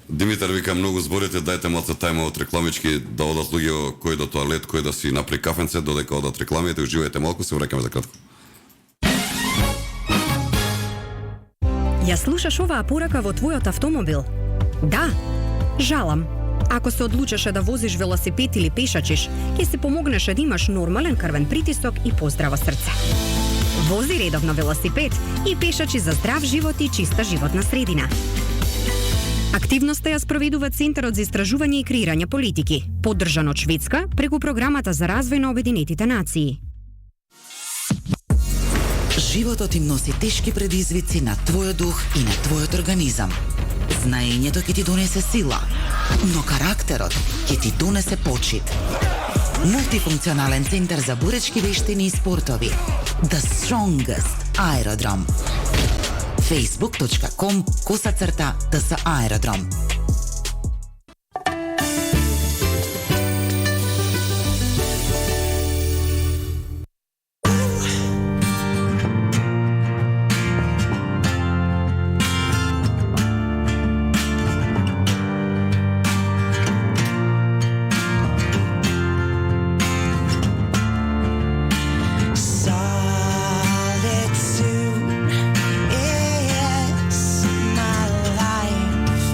Димитар вика многу зборите, дајте малце тајма од рекламички да одат луѓе кој до тоалет, кој да си напри кафенце, додека одат рекламите, уживајте малку, се враќаме за кратко. Ја слушаш оваа порака во твојот автомобил? Да, жалам. Ако се одлучеше да возиш велосипед или пешачиш, ќе се помогнеше да имаш нормален крвен притисок и поздраво срце. Вози редовно велосипед и пешачи за здрав живот и чиста животна средина. Активноста ја спроведува Центарот за истражување и креирање политики, поддржан од Шведска преку Програмата за развој на Обединетите нации. Животот им носи тешки предизвици на твојот дух и на твојот организам. Знаењето ќе ти донесе сила, но карактерот ќе ти донесе почит. Мултифункционален центар за боречки вештини и спортови. The Strongest Aerodrome. facebook.com/TS Aerodrome. Solitude is my life.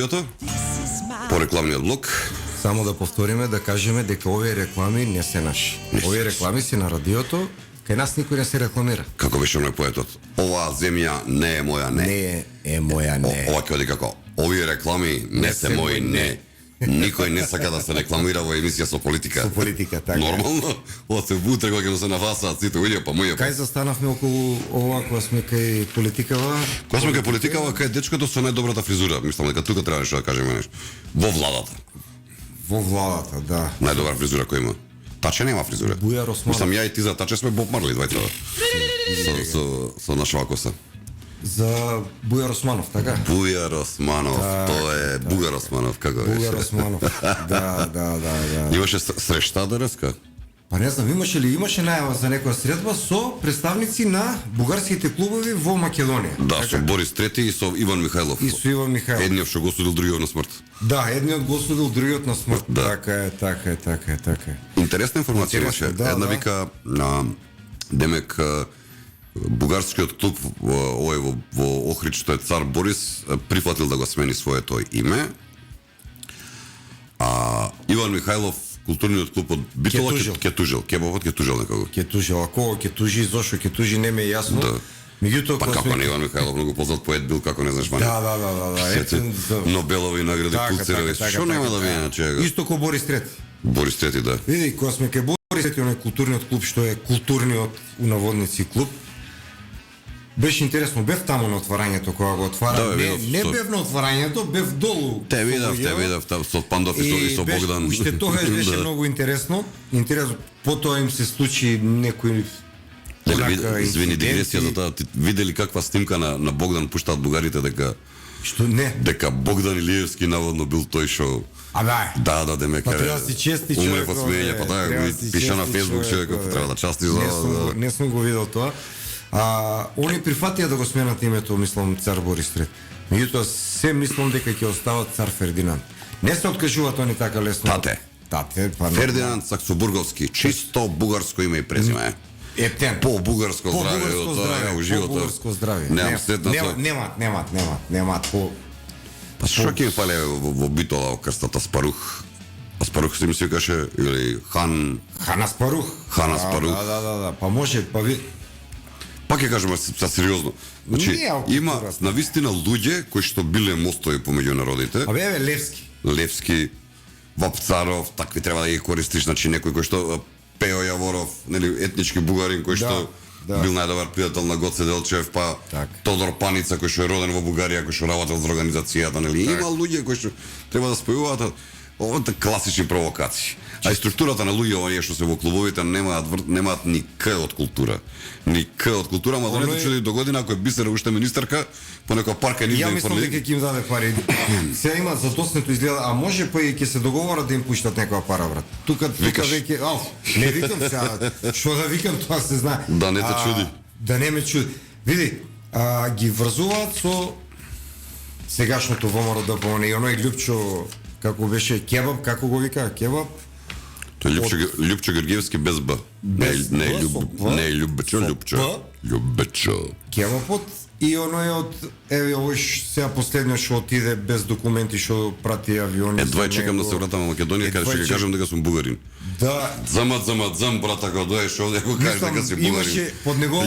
радиото, по рекламниот блок. Само да повториме, да кажеме дека овие реклами не се наши. Овие реклами се на радиото, кај нас никој не се рекламира. Како беше оној поетот? Оваа земја не е моја, не. Не е моја, не. Ова ќе оди како, овие реклами не се мои, не. Никој не сака да се рекламира во емисија со политика. Со политика, така. Нормално, ова се утре кога ќе се нафасаат сите луѓе, па моја. Кај застанавме околу ова кога сме кај политикава? Кога сме кај политикава, кај дечкото со најдобрата фризура, мислам дека тука треба нешто да кажеме нешто. Во владата. Во владата, да. Најдобра фризура која има. Таче нема фризура. Бујар Османов. Мислам ја и ти за Таче сме Боб Марли двајца. Со нашава коса. За Бујар Османов, така? Бујар Османов, тоа е Бугар Османов, како беше? Бујар Османов. Да. Имаше среща денеска? Па не знам, имаше најава за некоја средба со представници на бугарските клубови во Македонија. Да, со Борис Трети и со Иван Михајлов. И со Иван Михајлов. Едниот што го осудил, другиот на смрт. Да, едниот го осудил, другиот на смрт. Да. Така е. Интересна информација имаше. Да, Една да. вика, демек, бугарскиот клуб овој во Охрид што е Цар Борис прифатил да го смени своето име. А Иван Михајлов, културниот клуб од Битола ќе тужил. Кебовот ќе тужил некако. Ќе тужи, а кого ќе тужи, зошто ќе тужи, не ме е јасно. Да. Меѓутоа, Па како не Иван Михајлов, многу познат поет бил, како не знаеш ваня. Да. Сите Нобелови награди, Пулцерови, што нема да биде на чега? Исто ко Борис Трети. Борис Трети, да. Види, кога сме кај Борис Трети, оној културниот клуб што е културниот унаводници клуб, беше интересно, бев таму на отварањето кога го отвара. Да, не бев на отварањето, бев долу. Те видав там со Пандов и со Богдан. Уште тогаш беше Да. многу интересно. Потоа им се случи некој Извини дигресија за тоа. Ти видели каква снимка на Богдан пуштаат бугарите Што не? дека Богдан Илиевски наводно бил тој што Да, демек. Па треба да си чести човек. Уме во смење, па да, пиша на Facebook човекот, треба да части за. Не сум го видел тоа. Они прифатија да го сменат името, мислам, Цар Борис Трети. Меѓутоа се мислам дека ќе остават Цар Фердинанд. Не се откажуваат они така лесно. Тате, па Фердинанд Саксобурговски, чисто бугарско име и презиме. Ептен. По бугарско здравје, тоа е уживото. По бугарско здравје. Немам сретна со. Немат по. Па што ќе пале во Битола во крстата Спарух? Аспарух се ми се каже или Хан Аспарух. Да. Па може, па ви. Пак ќе кажеме са сериозно. Значи има навистина луѓе кои што биле мостови помеѓу народите. Абе Левски, Вапцаров, такви треба да ги користиш, значи некој кој што Пео Јаворов, нели етнички бугарин кој што бил најдобар пријател на Гоце Делчев, па Тодор Паница кој што е роден во Бугарија, кој што работел за организацијата, нели има луѓе кои што треба да спојуваат овој класични провокации. А и структурата на луѓе овие што се во клубовите немаат ни К од култура. Ни К од култура, ама да не чуди до година ако е Бисера уште министерка, по некоја парка ни да им мислам дека ќе им даде пари. Сега има задоснето изгледа, а може па и ќе се договорат да им пуштат некоја пара, брат. Тука веќе, не викам сега, што да викам, тоа се знае. Да не те чуди. Да не ме чуди. Види, ги врзуваат со сегашното ВМРО ДПМН и оној Љупчо, како беше Кебаб, како го вика, Кебаб? Тој Љупчо Георгиевски без Б. Не Љупчо. Кебапот и оној од овој сега последниот што отиде без документи, што прати авиони. Едва чекам да се вратам во Македонија, каде ќе кажам дека сум бугарин. Да. Зам брата кога доеш овде го кажеш дека си бугарин.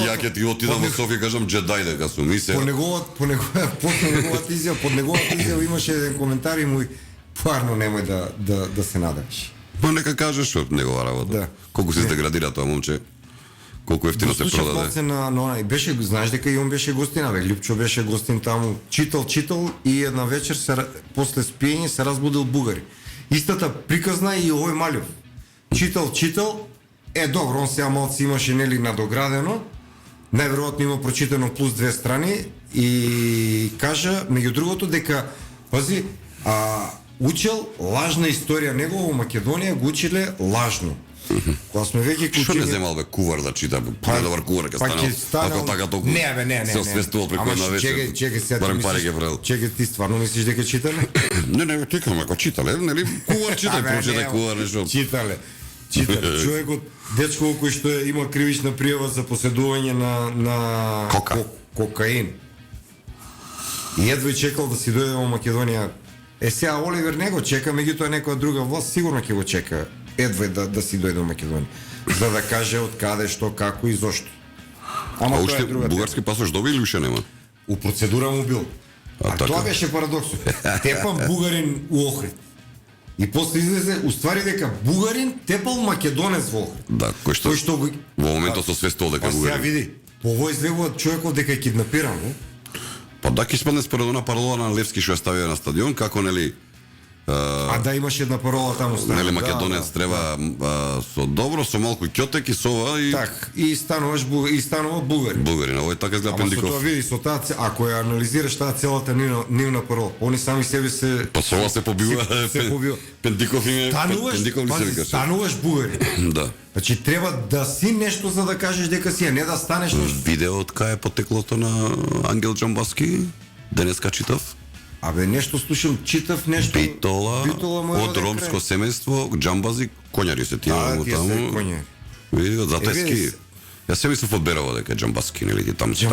Ја ќе ти отидам во Софија кажам џедај дека сум и се. По неговата изјава имаше еден коментар и му парно немој да се надаваш. Па нека кажеш што негова работа. Колку се деградира тоа момче. Колку ефтино се продаде. Беше, знаеш дека и он беше гостина, Љупчо беше гостин таму. Читал и една вечер после спиење се разбудил бугари. Истата приказна и овој Малјов. Читал, добро, он сега малци имаше нели надоградено. Најверојатно има прочитано плюс 2 страни и кажа меѓу другото дека пази, учел лажна историја него во Македонија, го учеле лажно. Кога сме веќе Што не земал бе кувар да чита, најдобар кувар ќе станал. Ако така толку. Не. Се освестувал преку една вечер. Чекај, барем пари ќе правил. Чекај, ти стварно мислиш дека читале? Не, чекам, ако читале, нели кувар читај, прочитај кувар нешто. Читале. Човекот, дечко кој што има кривична пријава за поседување на Кока. Кокаин. И едва чекал да си дојде во Македонија сега Оливер не го чека, меѓутоа некоја друга власт сигурно ќе го чека едва да си дојде во Македонија, за да каже од каде, што, како и зошто. Ама А тоа уште е друга тема. бугарски пасош доби или уште нема? У процедура му бил. А така. тоа беше парадоксот. Тепам бугарин у Охрид. И после излезе, уствари дека бугарин тепал македонец во Охрид. Да, кој што, Тој што го... во моментот се свестувал дека Па сега бугарин. види, по ово излегува човеков дека е киднапиран, не? Па да ќе спадне според она парола на Левски што ја ставија на стадион, како нели А да, имаше една парола таму станува. нели македонец треба со добро, со малку ќотек и сова и Так, и станува бугарин. бугарин. Овој така изгледа Ама со Пендиков. тоа види, со таа, ако ја анализираш таа целата нивна парола, они сами себе се... Па сова се побива. се побива. Пендиков им е Пендиков ли се пази, викаше? стануваш бугарин. Да. Значи треба да си нешто за да кажеш дека си, а не да станеш нешто. Видео од кај е потеклото на Ангел Джамбаски, денеска читав. Абе, нешто слушам, читав нешто... Битола му е од роден ромско крај. семејство, Джамбази, коњари се тие Да, му тие се таму. коњари. Види, затоа види ски. се. Јас се мислев од Берово дека е Джамбаски, нели ги таму со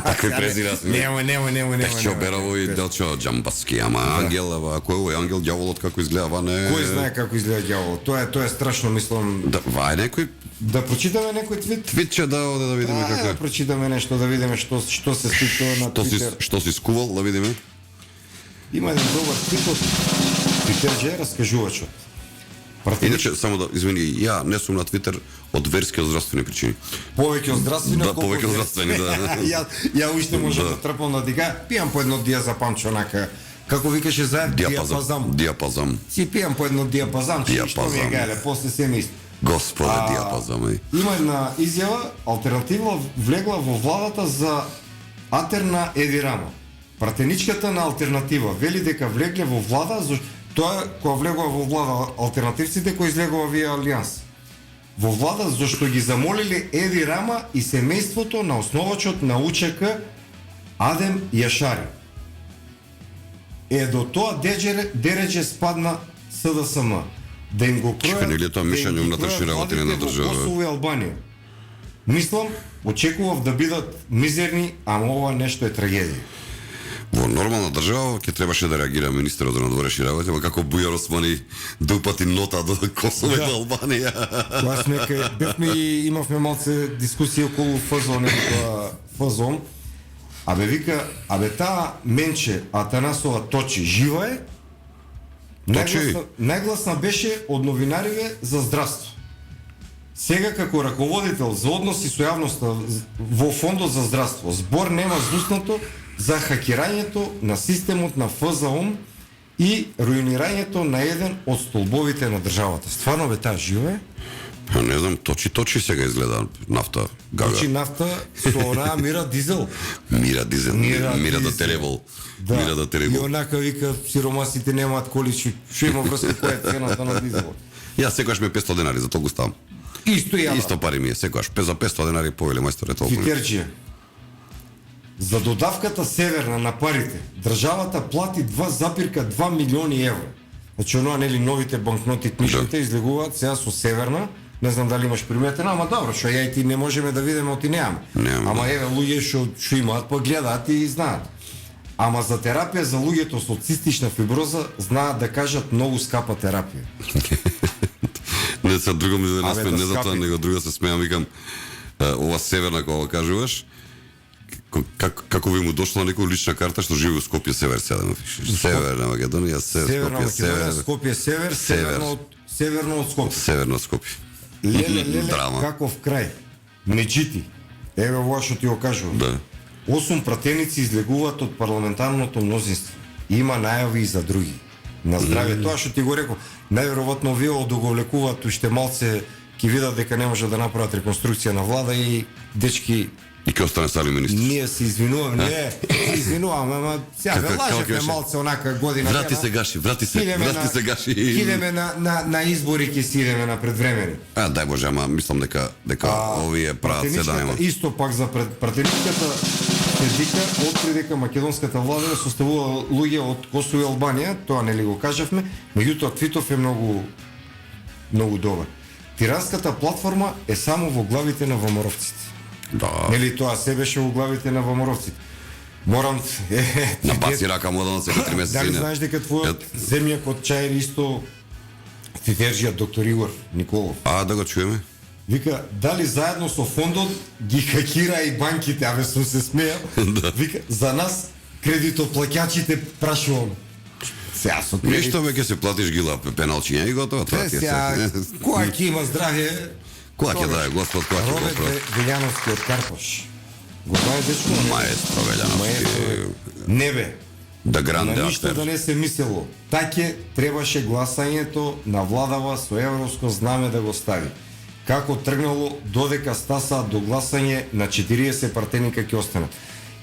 такви презира сме. Нема. Пешчо Берово и Делчо Джамбаски, ама Ангел, ако е овој Ангел ѓаволот како изгледа, ва не. Кој знае како изгледа ѓавол? Тоа е страшно, мислам. Да, ва е некој Да прочитаме некој твит? твитче да оде да видиме како Да е. прочитаме нешто, да видиме што се случува на Твитер. Што си скувал, да видиме. Има еден добар твит од Твитерџе, раскажувачот. Иначе, само да, извини, ја не сум на Твитер од верски од здравствени причини. Повеќе од здравствени, Да, повеќе од здравствени, да. Ја уште можам Да. да трпам на дига, пијам по едно диазапамче онака, како викаше заед, диапазам. Диапазам. Си пијам по едно диапазамче, и што ми е Диапазам. гајле, после се ми исто. Господе, диапазам, еј. Има една изјава, алтернатива влегла во владата за Атер на Еди Рама. Пратеничката на алтернатива вели дека влегле во влада, тоа кога влегува во влада алтернативците кои излегува вие Алијанс. Во влада зашто ги замолиле Еди Рама и семејството на основачот на УЧК Адем Јашари. До тоа дередже спадна СДСМ. Да им го Чекај, нели е тоа мешање унатрешни работи на една држава? Косово и Албанија. Мислам, очекував да бидат мизерни, ама ова нешто е трагедија. Во нормална држава ќе требаше да реагира министерот за надворешни работи, ама како Бујар Османи да упати нота до Косово и до Албанија. Тоа сме бевме и имавме малце дискусија околу ФЗО, нели тоа ФЗО. Абе вика, таа Менче Атанасова Точи жива е. Најгласна беше од новинариве за здравство. Сега како раководител за односи со јавноста во Фондот за здравство, збор нема зуснато за хакирањето на системот на ФЗОМ и руинирањето на еден од столбовите на државата. Стварно бе таа жива е? Не знам, точи сега изгледа нафта гага. Точи нафта со онаа Мира Дизел. Мира Дизел, Мира да Дизел. теребол. Мира да И теребол. онака вика сиромасите немаат коли, што има врска која е цената на дизелот. Јас секогаш ми е 500 денари, за тоа го ставам. Исто ја. Исто пари ми е, секогаш. За 500 денари повели мајсторе толку. Твитерџија. За додавката северна на парите, државата плати 2,2 милиони евро. Значи, оноа, нели, новите банкноти книжните излегуваат сега со северна. Не знам дали имаш приметено, ама добро, што ја и ти не можеме да видиме, оти немаме. Немаме, Ама да. еве, луѓе што имаат, па гледаат и знаат. Ама за терапија за луѓето со цистична фиброза знаат да кажат многу скапа терапија. Не се друго ми да Абе, насме, да не за тоа, скапи. него друга се смеам, викам, ова северна кога кажуваш, како би му дошла некој лична карта што живее во Скопје север сега да му пишеш. Северна Македонија, Северна Скопје Македонија, север, Скопје север, северно од Скопје. северно Скопје. Леле, Драма. каков крај. Меѓути, еве ова што ти го кажувам. Да. 8 пратеници излегуваат од парламентарното мнозинство. Има најави и за други. На здравје, тоа што ти го реков, најверојатно вие одоговлекуваат уште малце, ќе видат дека не може да направат реконструкција на влада и дечки, И ке остане стали министр. ние се извинуваме, не, извинуваме, ама сега ве Како лажевме беше? малце онака година. Врати се гаши, врати се гаши. Кидеме на избори, ќе си идеме на предвремени. Дај Боже, ама мислам дека овие прават се да нема. Исто пак за пратеничката се вика, откри дека македонската влада ја составува луѓе од Косово и Албанија, тоа нели го кажавме, меѓутоа твитов е многу добар. Тиранската платформа е само во главите на ВМРО-вците. Да. Нели тоа се беше во главите на ВМРО-вците. Морам Напаси рака му да секој 3 месеци. Дали знаеш дека твојот земјак од Чаир исто ти држиат доктор Игор Николов? А, да го чуеме. Вика, дали заедно со фондот ги хакира и банките, абе сум се смејал. Вика, за нас кредитоплаќачите прашувам. Сега со кредит. Ништо веќе се платиш гила пеналчиња и готово, тоа ти е Сега, се. која ќе има здравје? Која ќе даде Господ, која ќе го Роберт прави? Велјановски од Карпаш. Го знае дечко? Маестро Велјановски. Не бе. Да На гранде ништо актер. да не се мислело. Таќе требаше гласањето на владава со европско знаме да го стави. Како тргнало, додека стасаат до гласање на 40 партеника ќе останат.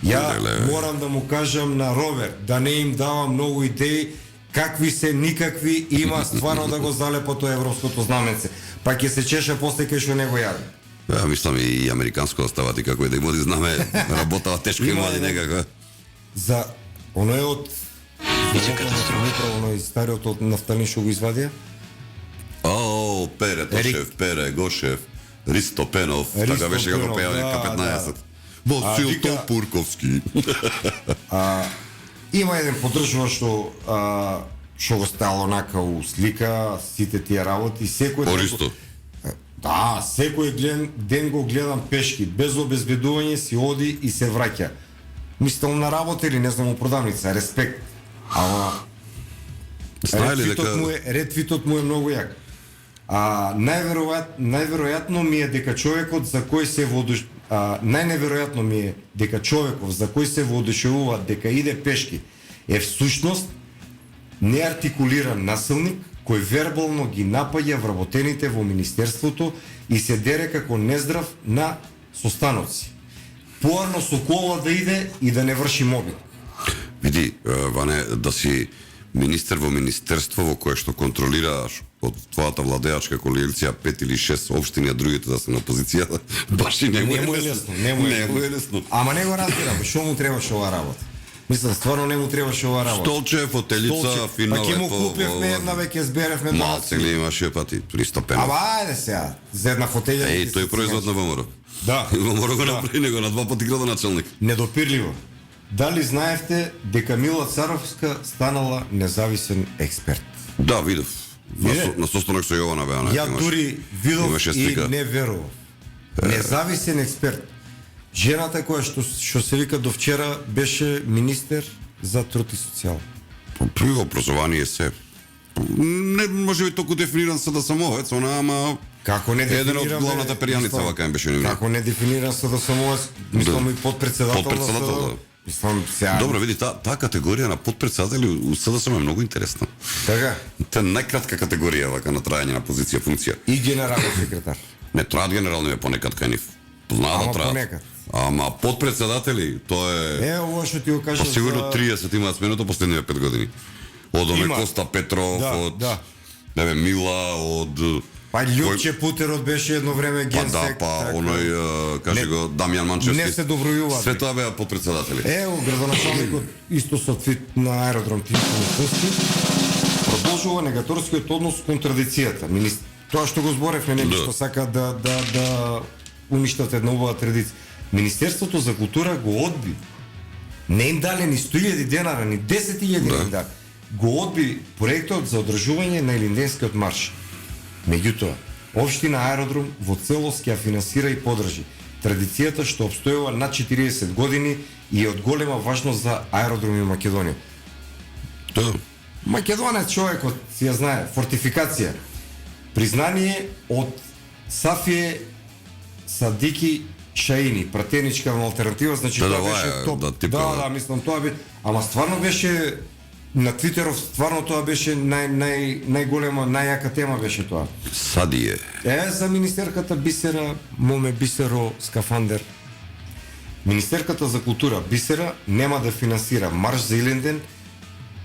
Ја Леле. морам да му кажам на Роберт да не им давам многу идеи, какви се никакви, има стварно да го залепа тоа европското знаменце. Па ќе се чеша после кај што не го јаде. Ja, мислам и американско оставати како и да им оди знаме, работава тешко им оди некако. За оној од оној стариот од Нафталин што го извадија? О, Пере Тошев, Пере Гошев, Ристо Пенов, така беше како Пенов, пејале да, К15. Васил вика- Пурковски. Има еден поддржувач што го стало онака у слика, сите тие работи, секој Пористо. Да, секој ден го гледам пешки, без обезбедување си оди и се враќа. Мислам на работа или не знам у продавница, респект. Ама Знае ли дека ретвитот му е многу јак. Најверојатно ми е дека човекот за кој се најневеројатно ми е дека човеков за кој се воодушевува дека иде пешки е всушност неартикулиран насилник кој вербално ги напаѓа вработените во министерството и се дере како нездрав на состаноци. Поарно со кола да иде и да не врши мобил. види, Ване, да си министер во министерство во кое што контролираш од твојата владеачка коалиција 5 или 6 општини, а другите да се на опозицијата, баш и не му е лесно. Не му е лесно. Ама не го разбирам, што му требаше оваа работа? Мислам, стварно не му требаше оваа работа. Столче, фотелица, фина Па ќе му лепо, купевме една, веќе зберевме Малце ли имаше пати, 300 пена. Ама ајде сега, за една фотелја. Еј, тој производ на ВМРО. Да. ВМРО го направи него на 2 пати градоначалник. Недопирливо. Дали знаевте дека Мила Царовска станала независен експерт? Да, видов. Виде? На состанок со Јована Беана. Ја дури видов имаше и слика. не верував. Независен експерт. Жената која што се вика до вчера беше министер за труд и социјал. При образование се. Не може би толку дефиниран се да самовец, она, ама Како не еден од дефинираме... главната перјаница вака им беше нивна. Како не дефиниран се да самовец, мислам и подпредседател. Подпредседател, да. Мислам сега... Добро, види, таа категорија на подпредседатели у СДСМ е многу интересна. Така. Та најкратка категорија вака на трајање на позиција, функција. И генерален секретар. Не траат генерални е понекад кај нив. Знаат Ама да траат. понекад. Ама подпредседатели, тоа е... Ова што ти го кажа Па сигурно за... 30 имаат сменото последниве 5 години. Од оној Има. Коста Петров, Да, од да. не бе, Мила, од Па Љупче Путерот беше едно време Па генсек. да, па така. оној кажи Не- го Дамјан Манчевски. не се добројуваат. Све тоа беа подпредседатели. Ево, градоначалникот исто со твит на аеродром Тишко продолжува негаторскиот однос кон традицијата. Тоа што го зборевме, нели Да. што сака да уништат една убава традиција. Министерството за култура го одби. Не им дале ни 100.000 денара, ни 10.000 Да. им да. Го одби проектот за одржување на Илинденскиот марш. Меѓутоа, општина Аеродром во целост ќе ја финансира и подржи традицијата што обстојува над 40 години и е од голема важност за Аеродром и Македонија. Да. Македонец човекот си ја знае, фортификација. Признание од Сафие Садики Шаини, пратеничка алтернатива, значи Да, тоа да, беше е, топ. да, типка, да. Мислам тоа ама стварно беше на Твитеров, стварно тоа беше најголема, најјака тема беше тоа. Садие. За министерката Бисера, моме Бисеро Скафандер. Министерката за култура Бисера нема да финансира Марш за Илинден,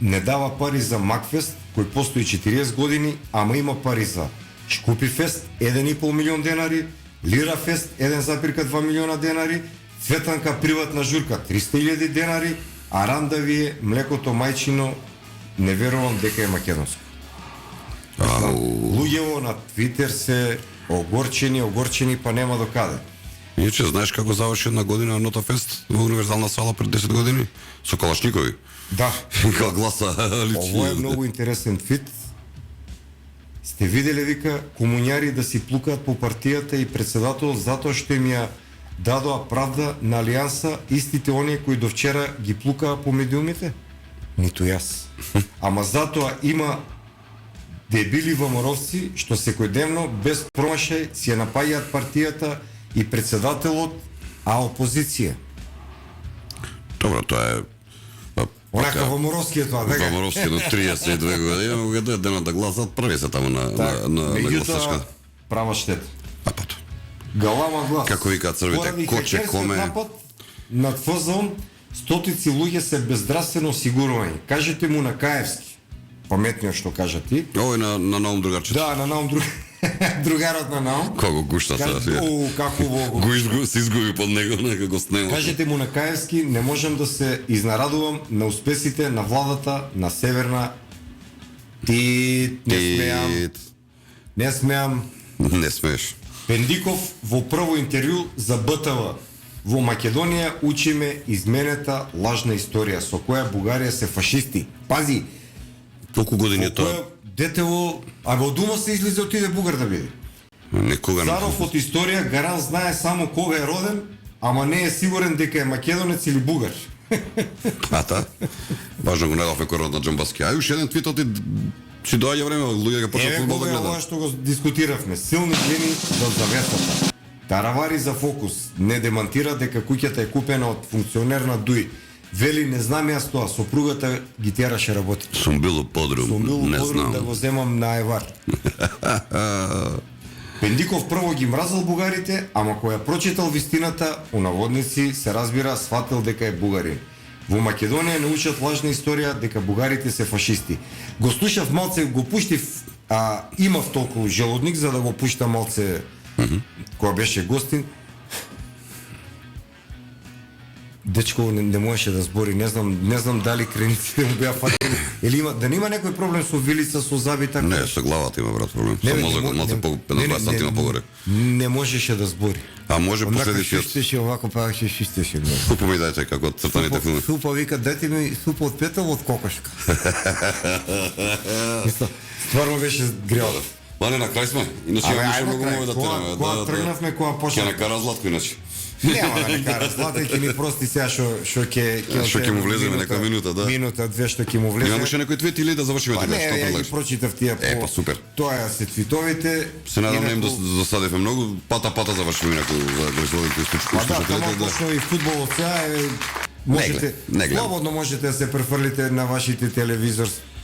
не дава пари за Макфест, кој постои 40 години, ама има пари за Шкупи Фест, 1,5 милион денари, Лира Фест, 1,2 милиона денари, Цветанка приватна журка, 300.000 денари, а Рандавие, млекото мајчино, не верувам дека е македонско. Луѓево на Твитер се огорчени, па нема до каде. Иначе знаеш како заврши една година на Нотафест во универзална сала пред 10 години со калашникови. Да. Како гласа личи. Ово е многу интересен твит. Сте виделе, вика, комуњари да си плукаат по партијата и председател затоа што им ја дадоа правда на Алијанса истите оние кои до вчера ги плукаа по медиумите? Ниту јас. Ама затоа има дебили ВМРО-вци што секојдневно без промашај си ја напаѓаат партијата и председателот, а опозиција. Добро, тоа е Онака ВМРО-вски е тоа, дека. ВМРО-вски до 32 години, му ги дојде денот да гласат, први се таму на гласачка. Права штета. А пато. Галама глас. Како викаат црвите, Поради коче, хакерскиот коме. напад над ФЗОН, стотици луѓе се безздравствено осигурувањи. Кажете му на Каевски. Паметниот што кажа ти. Овој на Наум другарчето. Да, на Наум другарот на Наум. Кого гушта сега? О, како во. Се изгуби под него, нека го снема. Кажете му на Каевски, не можам да се изнарадувам на успесите на владата на Северна. Не смеам. Не смееш. Пендиков во прво интервју за БТВ. Во Македонија учиме изменета лажна историја со која Бугарија се фашисти. Пази, Колку години е во тоа? која детево, а во дома се излезе отиде Бугар да биде. Никога не. Царов од историја гарант знае само кога е роден, ама не е сигурен дека е македонец или бугар. Ата. Важно го најдовме корот на Џамбаски. А уште еден твит оти си доаѓа време, луѓе ќе почнат фудбал да ова гледаат. што го дискутиравме. Силни жени до завесата. Таравари за Фокус не демантира дека куќата е купена од функционер на ДУИ. Вели, не знам јас тоа, сопругата ги тераше работи. Сум бил у подрум, Сум бил не подрум знам. да го земам на Евар. Пендиков прво ги мразел бугарите, ама која прочитал вистината, у наводници се разбира, сватил дека е бугарин. Во Македонија не учат лажна историја дека бугарите се фашисти. Го слушав малце, го пуштив, имав толку желудник за да го пушта малце кога беше гостин. Дечко не можеше да збори, не знам дали крениците му беа фатени. Или има да нема некој проблем со вилица, со заби така. Не, со главата има брат проблем. Со мозокот малце по 15 сантима погоре. Не можеше да збори. А може последниот. Шистеше овако, па ќе шистеше. Супо ми дајте како цртаните филми. Супа вика, дайте ми супа од петел од кокошка. Стварно беше грел. Лане, на крај сме. Иначе имаме многу мове да тераме. Кога тргнавме, кога Ќе почнавме. не кара Златко иначе. Нема да не кара Злата, ќе ни прости сега што ќе му влеземе нека минута, да. Минута, две што ќе му влезе. Имаме уште некој твит или да завршиме Па тука, не, што ја ги предлагаш? прочитав тие Па супер. Тоа се твитовите. Се надам да им досадевме многу, пата завршиме некој за гризовите Па да, слушателите. таму почнува и фудбалот сега можете, Не гледам. слободно можете да се префрлите на вашите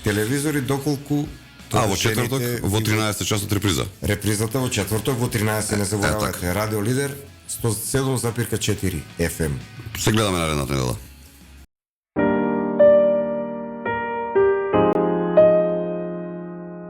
телевизори доколку Во четврток во 13 часот реприза. Репризата во четврток во 13 не заборавајте. Радио Лидер 107,4 FM. Се гледаме наредната недела.